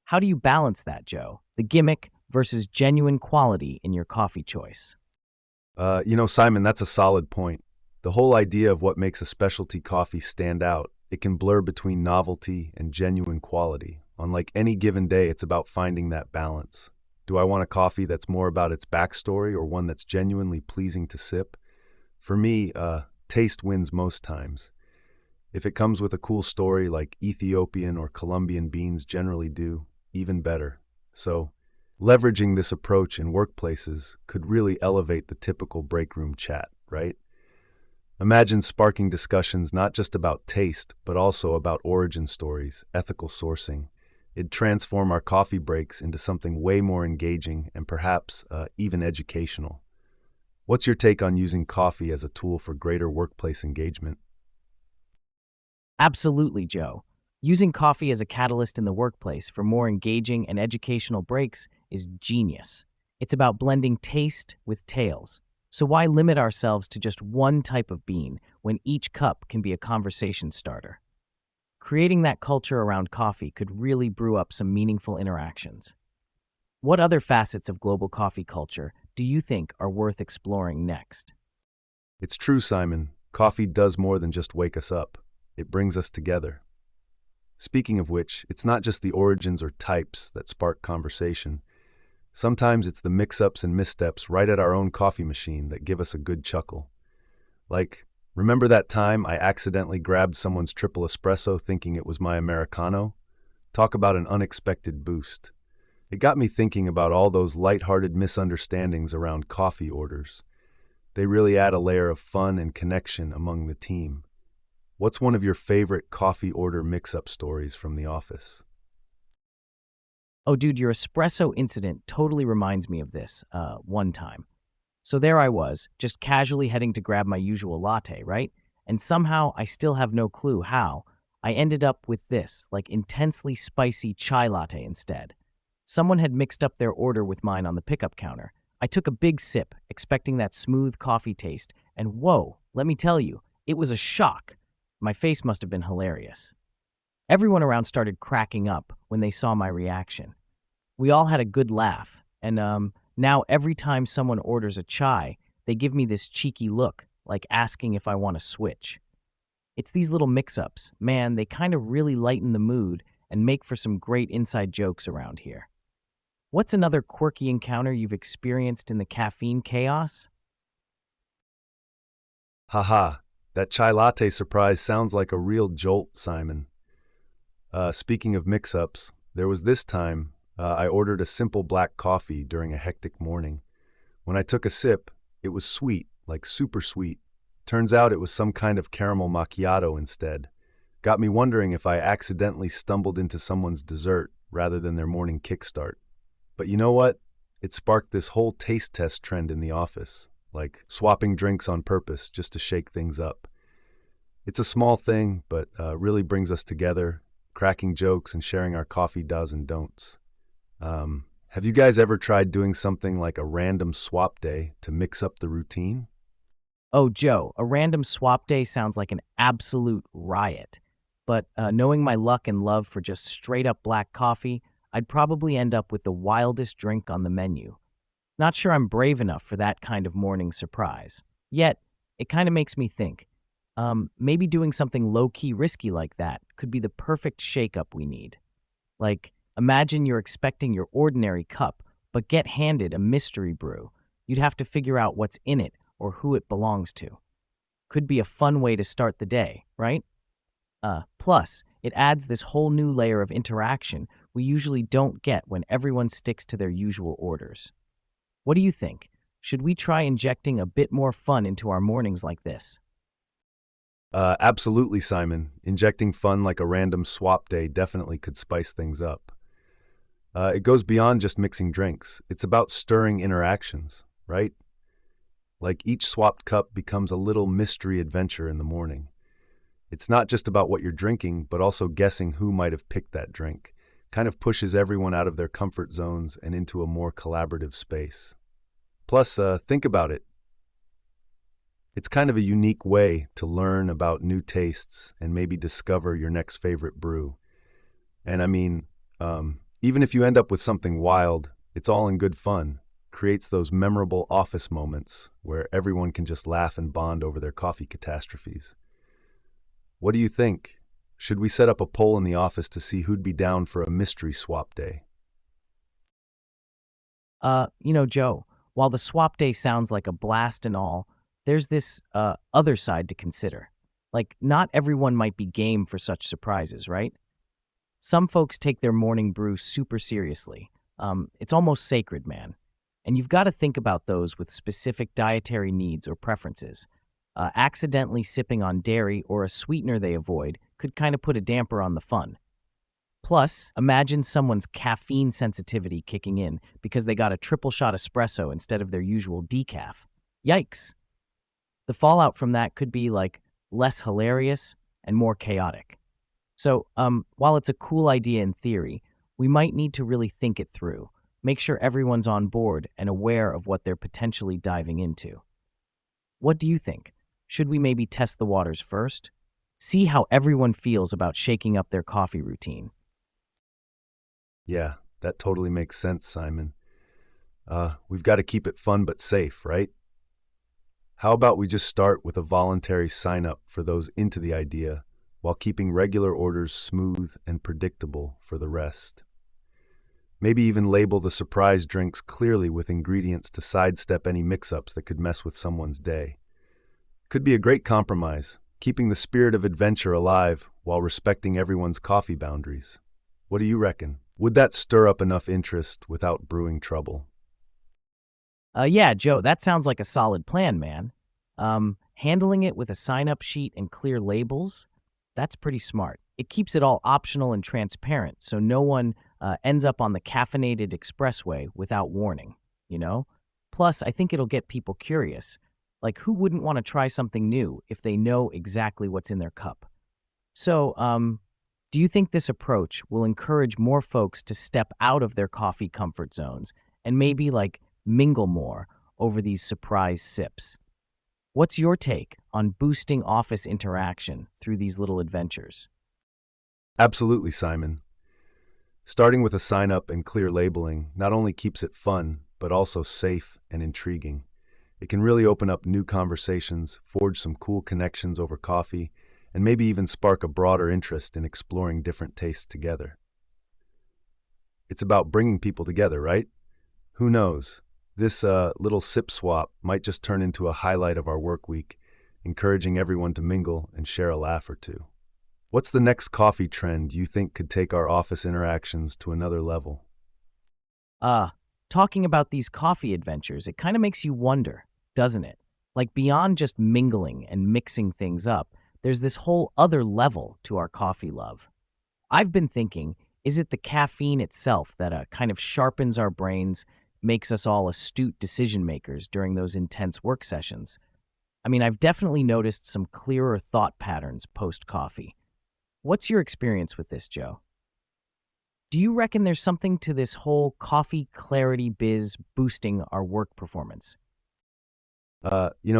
How do you balance that, Joe? The gimmick versus genuine quality in your coffee choice. Simon, that's a solid point. The whole idea of what makes a specialty coffee stand out, it can blur between novelty and genuine quality. On like any given day, it's about finding that balance. Do I want a coffee that's more about its backstory or one that's genuinely pleasing to sip? For me, taste wins most times. If it comes with a cool story like Ethiopian or Colombian beans generally do, even better. So, leveraging this approach in workplaces could really elevate the typical break room chat, right? Imagine sparking discussions not just about taste, but also about origin stories, ethical sourcing. It'd transform our coffee breaks into something way more engaging and perhaps even educational. What's your take on using coffee as a tool for greater workplace engagement? Absolutely, Joe. Using coffee as a catalyst in the workplace for more engaging and educational breaks is genius. It's about blending taste with tales. So why limit ourselves to just one type of bean when each cup can be a conversation starter? Creating that culture around coffee could really brew up some meaningful interactions. What other facets of global coffee culture do you think are worth exploring next? It's true, Simon. Coffee does more than just wake us up. It brings us together. Speaking of which, it's not just the origins or types that spark conversation. Sometimes it's the mix-ups and missteps right at our own coffee machine that give us a good chuckle. Like, remember that time I accidentally grabbed someone's triple espresso thinking it was my Americano? Talk about an unexpected boost. It got me thinking about all those lighthearted misunderstandings around coffee orders. They really add a layer of fun and connection among the team. What's one of your favorite coffee order mix-up stories from the office? Oh, dude, your espresso incident totally reminds me of this one time. So there I was, just casually heading to grab my usual latte, right? And somehow I still have no clue how. I ended up with this, like intensely spicy chai latte instead. Someone had mixed up their order with mine on the pickup counter. I took a big sip, expecting that smooth coffee taste, and whoa, let me tell you, it was a shock. My face must have been hilarious. Everyone around started cracking up when they saw my reaction. We all had a good laugh, and now every time someone orders a chai, they give me this cheeky look, like asking if I want to switch. It's these little mix-ups, man, they kind of really lighten the mood and make for some great inside jokes around here. What's another quirky encounter you've experienced in the caffeine chaos? Haha, that chai latte surprise sounds like a real jolt, Simon. Speaking of mix-ups, there was this time I ordered a simple black coffee during a hectic morning. When I took a sip, it was sweet, like super sweet. Turns out it was some kind of caramel macchiato instead. Got me wondering if I accidentally stumbled into someone's dessert rather than their morning kickstart. But you know what? It sparked this whole taste test trend in the office, like swapping drinks on purpose just to shake things up. It's a small thing, but really brings us together, cracking jokes and sharing our coffee does and don'ts. Have you guys ever tried doing something like a random swap day to mix up the routine? Oh, Joe, a random swap day sounds like an absolute riot. But knowing my luck and love for just straight up black coffee, I'd probably end up with the wildest drink on the menu. Not sure I'm brave enough for that kind of morning surprise. Yet, it kind of makes me think maybe doing something low key risky like that could be the perfect shakeup we need. Like, imagine you're expecting your ordinary cup, but get handed a mystery brew. You'd have to figure out what's in it or who it belongs to. Could be a fun way to start the day, right? Plus, it adds this whole new layer of interaction we usually don't get when everyone sticks to their usual orders. What do you think? Should we try injecting a bit more fun into our mornings like this? Absolutely, Simon. Injecting fun like a random swap day definitely could spice things up. It goes beyond just mixing drinks. It's about stirring interactions, right? Like each swapped cup becomes a little mystery adventure in the morning. It's not just about what you're drinking, but also guessing who might have picked that drink. Kind of pushes everyone out of their comfort zones and into a more collaborative space. Plus, think about it. It's kind of a unique way to learn about new tastes and maybe discover your next favorite brew. And I mean, even if you end up with something wild, it's all in good fun. Creates those memorable office moments where everyone can just laugh and bond over their coffee catastrophes. What do you think? Should we set up a poll in the office to see who'd be down for a mystery swap day? Joe, while the swap day sounds like a blast and all, there's this other side to consider. Like, not everyone might be game for such surprises, right? Some folks take their morning brew super seriously. It's almost sacred, man. And you've got to think about those with specific dietary needs or preferences. Accidentally sipping on dairy or a sweetener they avoid could kind of put a damper on the fun. Plus, imagine someone's caffeine sensitivity kicking in because they got a triple shot espresso instead of their usual decaf. Yikes. The fallout from that could be like less hilarious and more chaotic. So, while it's a cool idea in theory, we might need to really think it through. Make sure everyone's on board and aware of what they're potentially diving into. What do you think? Should we maybe test the waters first? See how everyone feels about shaking up their coffee routine. Yeah, that totally makes sense, Simon. We've got to keep it fun but safe, right? How about we just start with a voluntary sign up for those into the idea while keeping regular orders smooth and predictable for the rest? Maybe even label the surprise drinks clearly with ingredients to sidestep any mix-ups that could mess with someone's day. Could be a great compromise, keeping the spirit of adventure alive while respecting everyone's coffee boundaries. What do you reckon? Would that stir up enough interest without brewing trouble? Yeah, Joe, that sounds like a solid plan, man. Handling it with a sign-up sheet and clear labels, that's pretty smart. It keeps it all optional and transparent, so no one ends up on the caffeinated expressway without warning, you know? Plus, I think it'll get people curious. Like, who wouldn't want to try something new if they know exactly what's in their cup? So, do you think this approach will encourage more folks to step out of their coffee comfort zones and maybe, like, mingle more over these surprise sips? What's your take on boosting office interaction through these little adventures? Absolutely, Simon. Starting with a sign up and clear labeling not only keeps it fun, but also safe and intriguing. It can really open up new conversations, forge some cool connections over coffee, and maybe even spark a broader interest in exploring different tastes together. It's about bringing people together, right? Who knows? This little sip swap might just turn into a highlight of our work week, encouraging everyone to mingle and share a laugh or two. What's the next coffee trend you think could take our office interactions to another level? Talking about these coffee adventures, it kind of makes you wonder, doesn't it? Like beyond just mingling and mixing things up, there's this whole other level to our coffee love. I've been thinking, is it the caffeine itself that kind of sharpens our brains, makes us all astute decision makers during those intense work sessions? I mean, I've definitely noticed some clearer thought patterns post coffee. What's your experience with this, Joe? Do you reckon there's something to this whole coffee clarity biz boosting our work performance?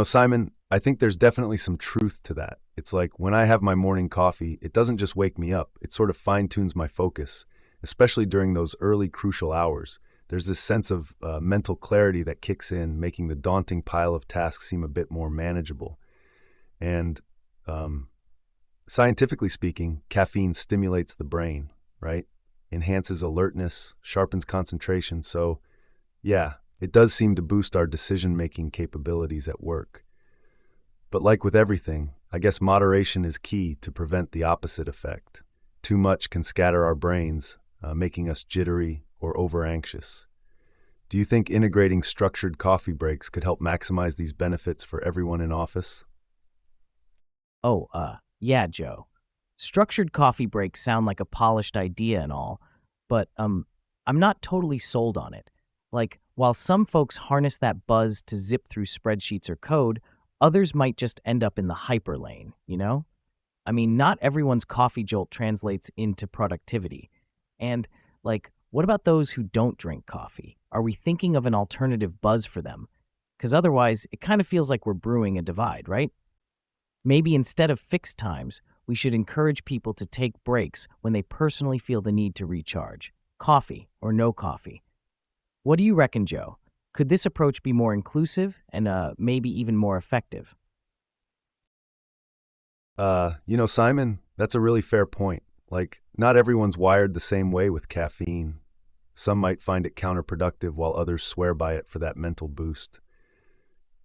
Simon, I think there's definitely some truth to that. It's like when I have my morning coffee, it doesn't just wake me up, it sort of fine tunes my focus, especially during those early crucial hours. There's this sense of mental clarity that kicks in, making the daunting pile of tasks seem a bit more manageable. And um, scientifically speaking, caffeine stimulates the brain, right? Enhances alertness, sharpens concentration. So, yeah, it does seem to boost our decision-making capabilities at work. But like with everything, I guess moderation is key to prevent the opposite effect. Too much can scatter our brains, making us jittery or over-anxious. Do you think integrating structured coffee breaks could help maximize these benefits for everyone in office? Oh, yeah, Joe. Structured coffee breaks sound like a polished idea and all, but I'm not totally sold on it. Like, while some folks harness that buzz to zip through spreadsheets or code, others might just end up in the hyper lane, you know? I mean, not everyone's coffee jolt translates into productivity. And, like, what about those who don't drink coffee? Are we thinking of an alternative buzz for them? Because otherwise, it kind of feels like we're brewing a divide, right? Maybe instead of fixed times, we should encourage people to take breaks when they personally feel the need to recharge, coffee or no coffee. What do you reckon, Joe? Could this approach be more inclusive and maybe even more effective? Simon, that's a really fair point. Like, not everyone's wired the same way with caffeine. Some might find it counterproductive while others swear by it for that mental boost.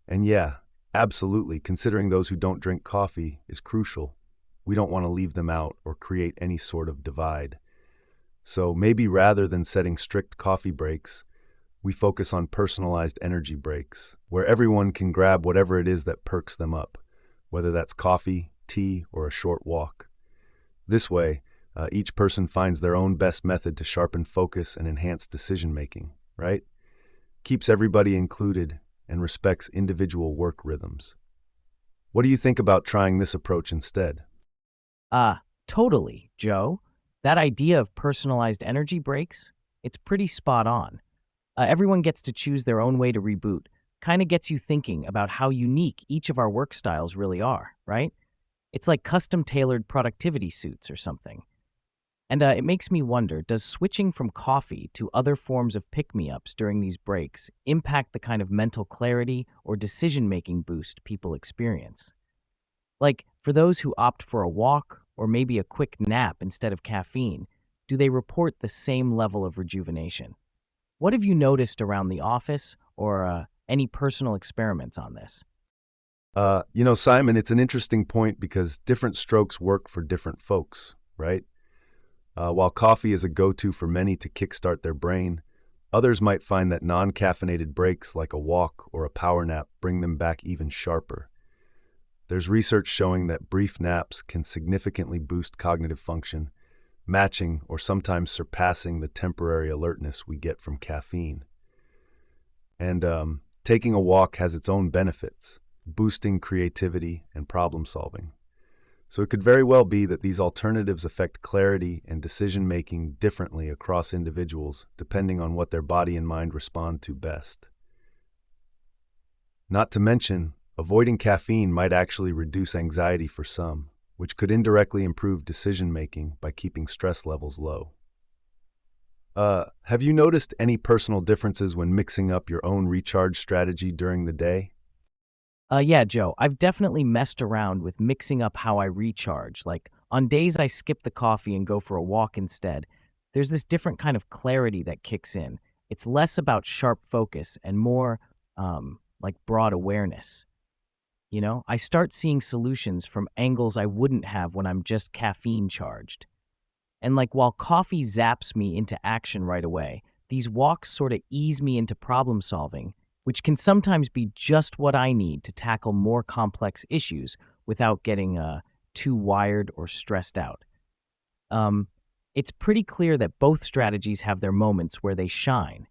And yeah, absolutely, considering those who don't drink coffee is crucial. We don't want to leave them out or create any sort of divide. So maybe rather than setting strict coffee breaks, we focus on personalized energy breaks, where everyone can grab whatever it is that perks them up, whether that's coffee, tea, or a short walk. This way, each person finds their own best method to sharpen focus and enhance decision making, right? Keeps everybody included and respects individual work rhythms. What do you think about trying this approach instead? Totally, Joe. That idea of personalized energy breaks, it's pretty spot on. Everyone gets to choose their own way to reboot. Kind of gets you thinking about how unique each of our work styles really are, right? It's like custom tailored productivity suits or something. And it makes me wonder, does switching from coffee to other forms of pick-me-ups during these breaks impact the kind of mental clarity or decision-making boost people experience? Like, for those who opt for a walk or maybe a quick nap instead of caffeine, do they report the same level of rejuvenation? What have you noticed around the office or any personal experiments on this? Simon, it's an interesting point because different strokes work for different folks, right? While coffee is a go-to for many to kickstart their brain, others might find that non-caffeinated breaks like a walk or a power nap bring them back even sharper. There's research showing that brief naps can significantly boost cognitive function, matching or sometimes surpassing the temporary alertness we get from caffeine. And taking a walk has its own benefits, boosting creativity and problem solving. So it could very well be that these alternatives affect clarity and decision-making differently across individuals, depending on what their body and mind respond to best. Not to mention, avoiding caffeine might actually reduce anxiety for some, which could indirectly improve decision-making by keeping stress levels low. Have you noticed any personal differences when mixing up your own recharge strategy during the day? Yeah, Joe, I've definitely messed around with mixing up how I recharge. Like, on days I skip the coffee and go for a walk instead, there's this different kind of clarity that kicks in. It's less about sharp focus and more like broad awareness. You know, I start seeing solutions from angles I wouldn't have when I'm just caffeine charged. And like while coffee zaps me into action right away, these walks sort of ease me into problem solving, which can sometimes be just what I need to tackle more complex issues without getting too wired or stressed out. Um, it's pretty clear that both strategies have their moments where they shine.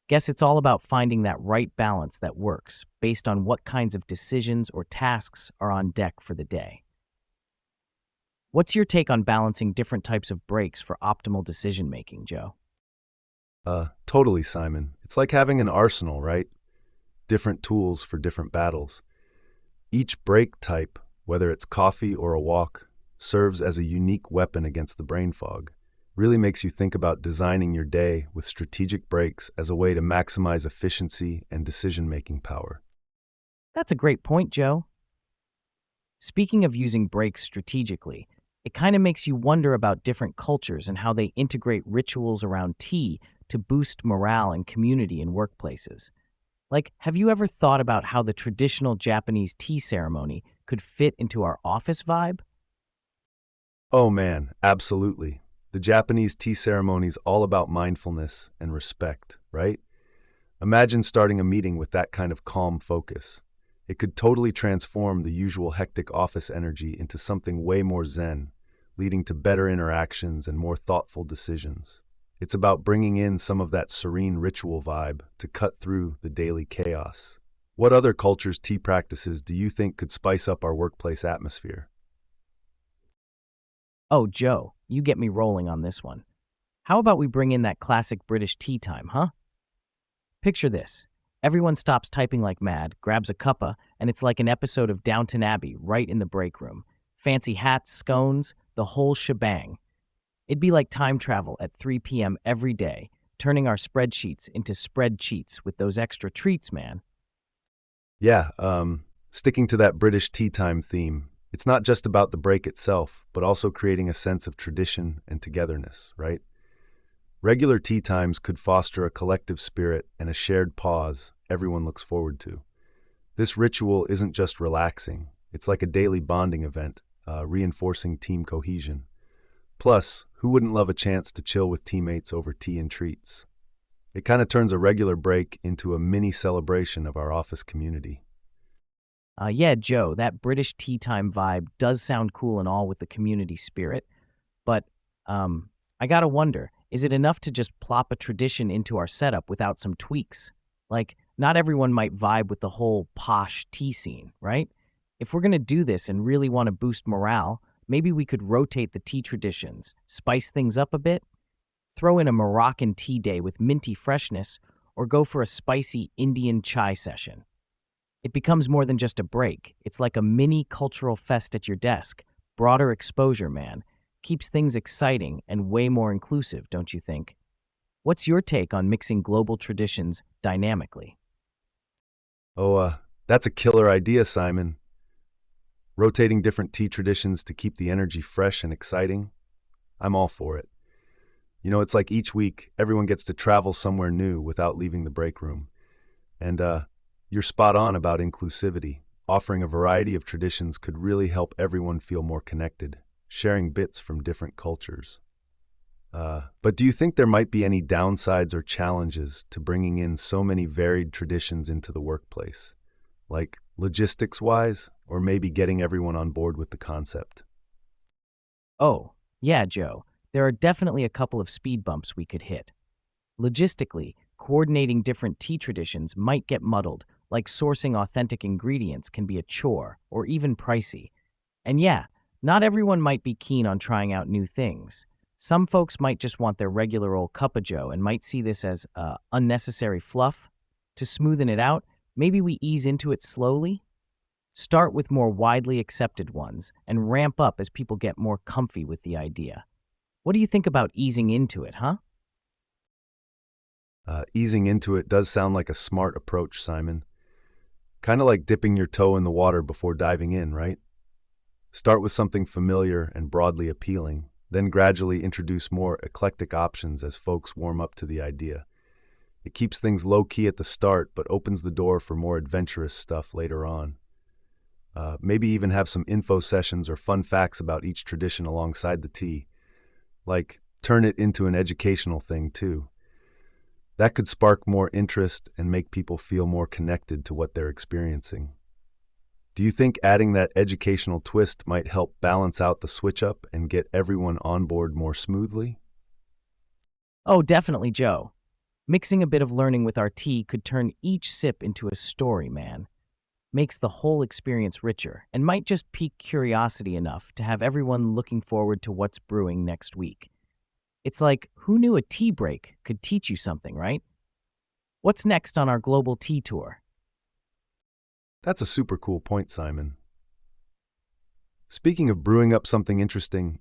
Guess it's all about finding that right balance that works based on what kinds of decisions or tasks are on deck for the day. What's your take on balancing different types of breaks for optimal decision making, Joe? Totally, Simon. It's like having an arsenal, right? Different tools for different battles. Each break type, whether it's coffee or a walk, serves as a unique weapon against the brain fog. Really makes you think about designing your day with strategic breaks as a way to maximize efficiency and decision-making power. That's a great point, Joe. Speaking of using breaks strategically, it kind of makes you wonder about different cultures and how they integrate rituals around tea to boost morale and community in workplaces. Like, have you ever thought about how the traditional Japanese tea ceremony could fit into our office vibe? Oh man, absolutely. The Japanese tea ceremony is all about mindfulness and respect, right? Imagine starting a meeting with that kind of calm focus. It could totally transform the usual hectic office energy into something way more zen, leading to better interactions and more thoughtful decisions. It's about bringing in some of that serene ritual vibe to cut through the daily chaos. What other cultures' tea practices do you think could spice up our workplace atmosphere? Oh, Joe, you get me rolling on this one. How about we bring in that classic British tea time, huh? Picture this. Everyone stops typing like mad, grabs a cuppa, and it's like an episode of Downton Abbey right in the break room. Fancy hats, scones, the whole shebang. It'd be like time travel at 3 p.m. every day, turning our spreadsheets into spread cheats with those extra treats, man. Yeah, sticking to that British tea time theme, it's not just about the break itself, but also creating a sense of tradition and togetherness, right? Regular tea times could foster a collective spirit and a shared pause everyone looks forward to. This ritual isn't just relaxing, it's like a daily bonding event, reinforcing team cohesion. Plus, who wouldn't love a chance to chill with teammates over tea and treats? It kind of turns a regular break into a mini celebration of our office community. Yeah, Joe, that British tea time vibe does sound cool and all with the community spirit, but I gotta wonder, is it enough to just plop a tradition into our setup without some tweaks? Like, not everyone might vibe with the whole posh tea scene, right? If we're gonna do this and really want to boost morale, maybe we could rotate the tea traditions, spice things up a bit, throw in a Moroccan tea day with minty freshness, or go for a spicy Indian chai session. It becomes more than just a break. It's like a mini cultural fest at your desk. Broader exposure, man. Keeps things exciting and way more inclusive, don't you think? What's your take on mixing global traditions dynamically? Oh, that's a killer idea, Simon. Rotating different tea traditions to keep the energy fresh and exciting. I'm all for it. You know, it's like each week, everyone gets to travel somewhere new without leaving the break room. And you're spot on about inclusivity. Offering a variety of traditions could really help everyone feel more connected, sharing bits from different cultures. But do you think there might be any downsides or challenges to bringing in so many varied traditions into the workplace? Like logistics-wise, or maybe getting everyone on board with the concept? Oh, yeah, Joe. There are definitely a couple of speed bumps we could hit. Logistically, coordinating different tea traditions might get muddled, like sourcing authentic ingredients can be a chore or even pricey. And yeah, not everyone might be keen on trying out new things. Some folks might just want their regular old cup of joe and might see this as unnecessary fluff. To smoothen it out, maybe we ease into it slowly. Start with more widely accepted ones and ramp up as people get more comfy with the idea. What do you think about easing into it, huh? Easing into it does sound like a smart approach, Simon. Kind of like dipping your toe in the water before diving in, right? Start with something familiar and broadly appealing, then gradually introduce more eclectic options as folks warm up to the idea. It keeps things low-key at the start, but opens the door for more adventurous stuff later on. Maybe even have some info sessions or fun facts about each tradition alongside the tea. Like, turn it into an educational thing, too. That could spark more interest and make people feel more connected to what they're experiencing. Do you think adding that educational twist might help balance out the switch up and get everyone on board more smoothly? Oh, definitely, Joe. Mixing a bit of learning with our tea could turn each sip into a story, man. Makes the whole experience richer and might just pique curiosity enough to have everyone looking forward to what's brewing next week. It's like, who knew a tea break could teach you something, right? What's next on our global tea tour? That's a super cool point, Simon. Speaking of brewing up something interesting,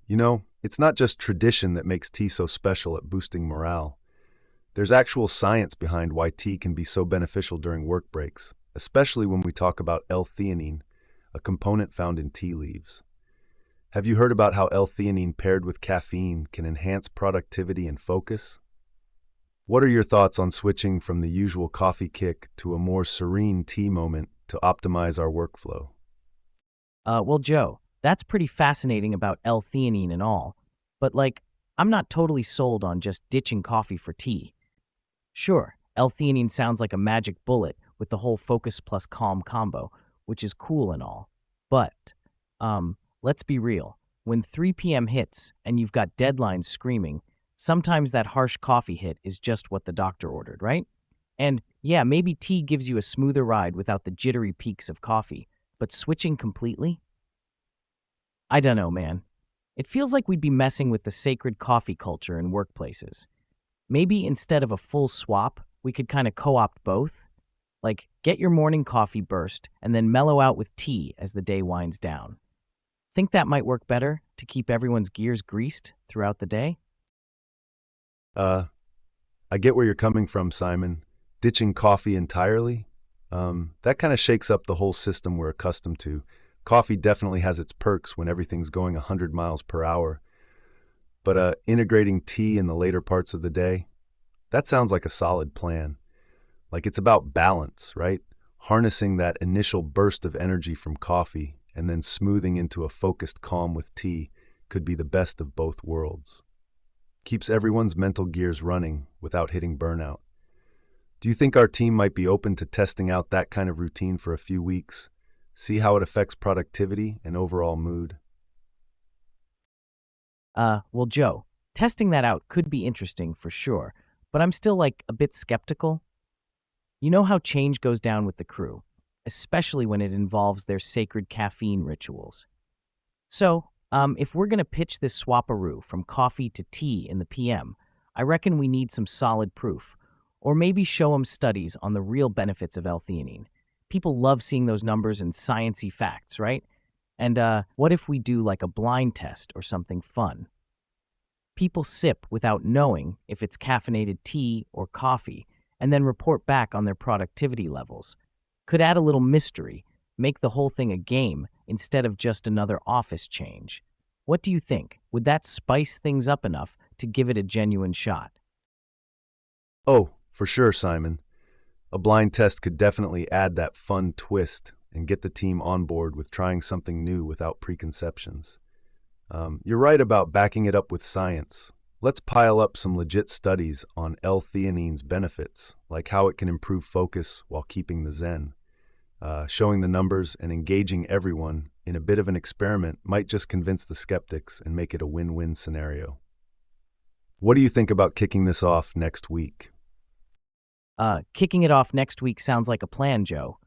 it's not just tradition that makes tea so special at boosting morale. There's actual science behind why tea can be so beneficial during work breaks, especially when we talk about L-theanine, a component found in tea leaves. Have you heard about how L-theanine paired with caffeine can enhance productivity and focus? What are your thoughts on switching from the usual coffee kick to a more serene tea moment to optimize our workflow? Well, Joe, that's pretty fascinating about L-theanine and all. But, I'm not totally sold on just ditching coffee for tea. Sure, L-theanine sounds like a magic bullet with the whole focus plus calm combo, which is cool and all. But, let's be real. When 3 p.m. hits and you've got deadlines screaming, sometimes that harsh coffee hit is just what the doctor ordered, right? And yeah, maybe tea gives you a smoother ride without the jittery peaks of coffee, but switching completely? I don't know, man. It feels like we'd be messing with the sacred coffee culture in workplaces. Maybe instead of a full swap, we could kind of co-opt both. Like, get your morning coffee burst and then mellow out with tea as the day winds down. Think that might work better to keep everyone's gears greased throughout the day? Uh, I get where you're coming from, Simon. Ditching coffee entirely? That kind of shakes up the whole system we're accustomed to. Coffee definitely has its perks when everything's going 100 miles per hour. But integrating tea in the later parts of the day, that sounds like a solid plan. Like it's about balance, right? Harnessing that initial burst of energy from coffee and then smoothing into a focused calm with tea could be the best of both worlds. Keeps everyone's mental gears running without hitting burnout. Do you think our team might be open to testing out that kind of routine for a few weeks? See how it affects productivity and overall mood? Well, Joe, testing that out could be interesting for sure, but I'm still a bit skeptical. You know how change goes down with the crew, especially when it involves their sacred caffeine rituals. So, if we're gonna pitch this swaparoo from coffee to tea in the PM, I reckon we need some solid proof, or maybe show them studies on the real benefits of L-theanine. People love seeing those numbers and sciencey facts, right? And what if we do like a blind test or something fun? People sip without knowing if it's caffeinated tea or coffee, and then report back on their productivity levels. Could add a little mystery, make the whole thing a game instead of just another office change. What do you think? Would that spice things up enough to give it a genuine shot? Oh, for sure, Simon. A blind test could definitely add that fun twist and get the team on board with trying something new without preconceptions. You're right about backing it up with science. Let's pile up some legit studies on L-theanine's benefits, like how it can improve focus while keeping the zen. Showing the numbers and engaging everyone in a bit of an experiment might just convince the skeptics and make it a win-win scenario. What do you think about kicking this off next week? Kicking it off next week sounds like a plan, Joe.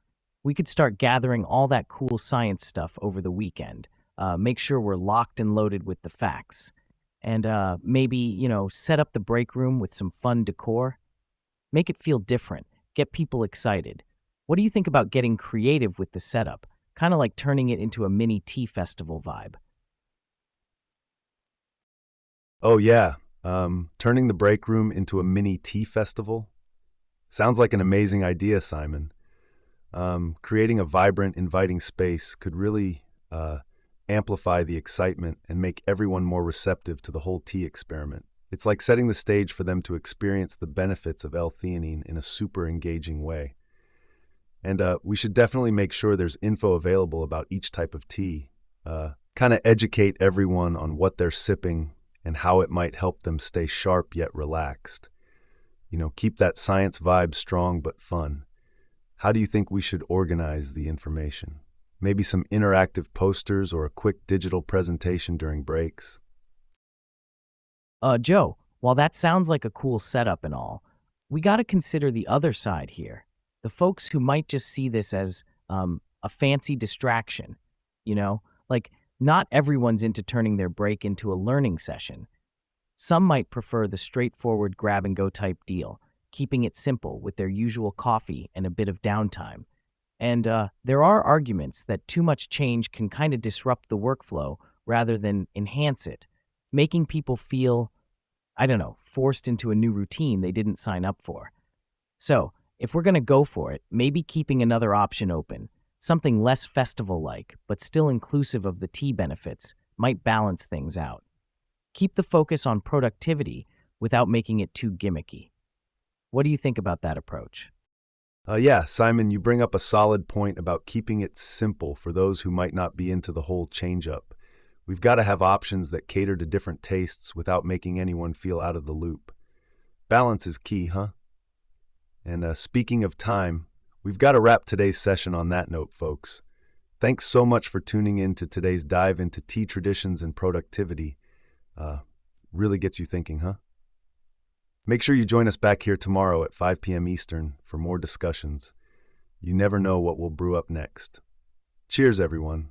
We could start gathering all that cool science stuff over the weekend. Make sure we're locked and loaded with the facts. And maybe, set up the break room with some fun decor. Make it feel different. Get people excited. What do you think about getting creative with the setup? Kind of like turning it into a mini tea festival vibe. Oh, yeah. Turning the break room into a mini tea festival? Sounds like an amazing idea, Simon. Creating a vibrant, inviting space could really amplify the excitement and make everyone more receptive to the whole tea experiment. It's like setting the stage for them to experience the benefits of L-theanine in a super engaging way. And we should definitely make sure there's info available about each type of tea. Kind of educate everyone on what they're sipping and how it might help them stay sharp yet relaxed. Keep that science vibe strong but fun. How do you think we should organize the information? Maybe some interactive posters or a quick digital presentation during breaks. Joe, while that sounds like a cool setup and all, we got to consider the other side here. The folks who might just see this as a fancy distraction, you know? Like, not everyone's into turning their break into a learning session. Some might prefer the straightforward grab and go type deal, keeping it simple with their usual coffee and a bit of downtime. And there are arguments that too much change can kind of disrupt the workflow rather than enhance it, making people feel, I don't know, forced into a new routine they didn't sign up for. So, if we're going to go for it, maybe keeping another option open, something less festival-like, but still inclusive of the tea benefits, might balance things out. Keep the focus on productivity without making it too gimmicky. What do you think about that approach? Yeah, Simon, you bring up a solid point about keeping it simple for those who might not be into the whole change-up. We've got to have options that cater to different tastes without making anyone feel out of the loop. Balance is key, huh? And speaking of time, we've got to wrap today's session on that note, folks. Thanks so much for tuning in to today's dive into tea traditions and productivity. Uh, really gets you thinking, huh? Make sure you join us back here tomorrow at 5 p.m. Eastern for more discussions. You never know what will brew up next. Cheers, everyone.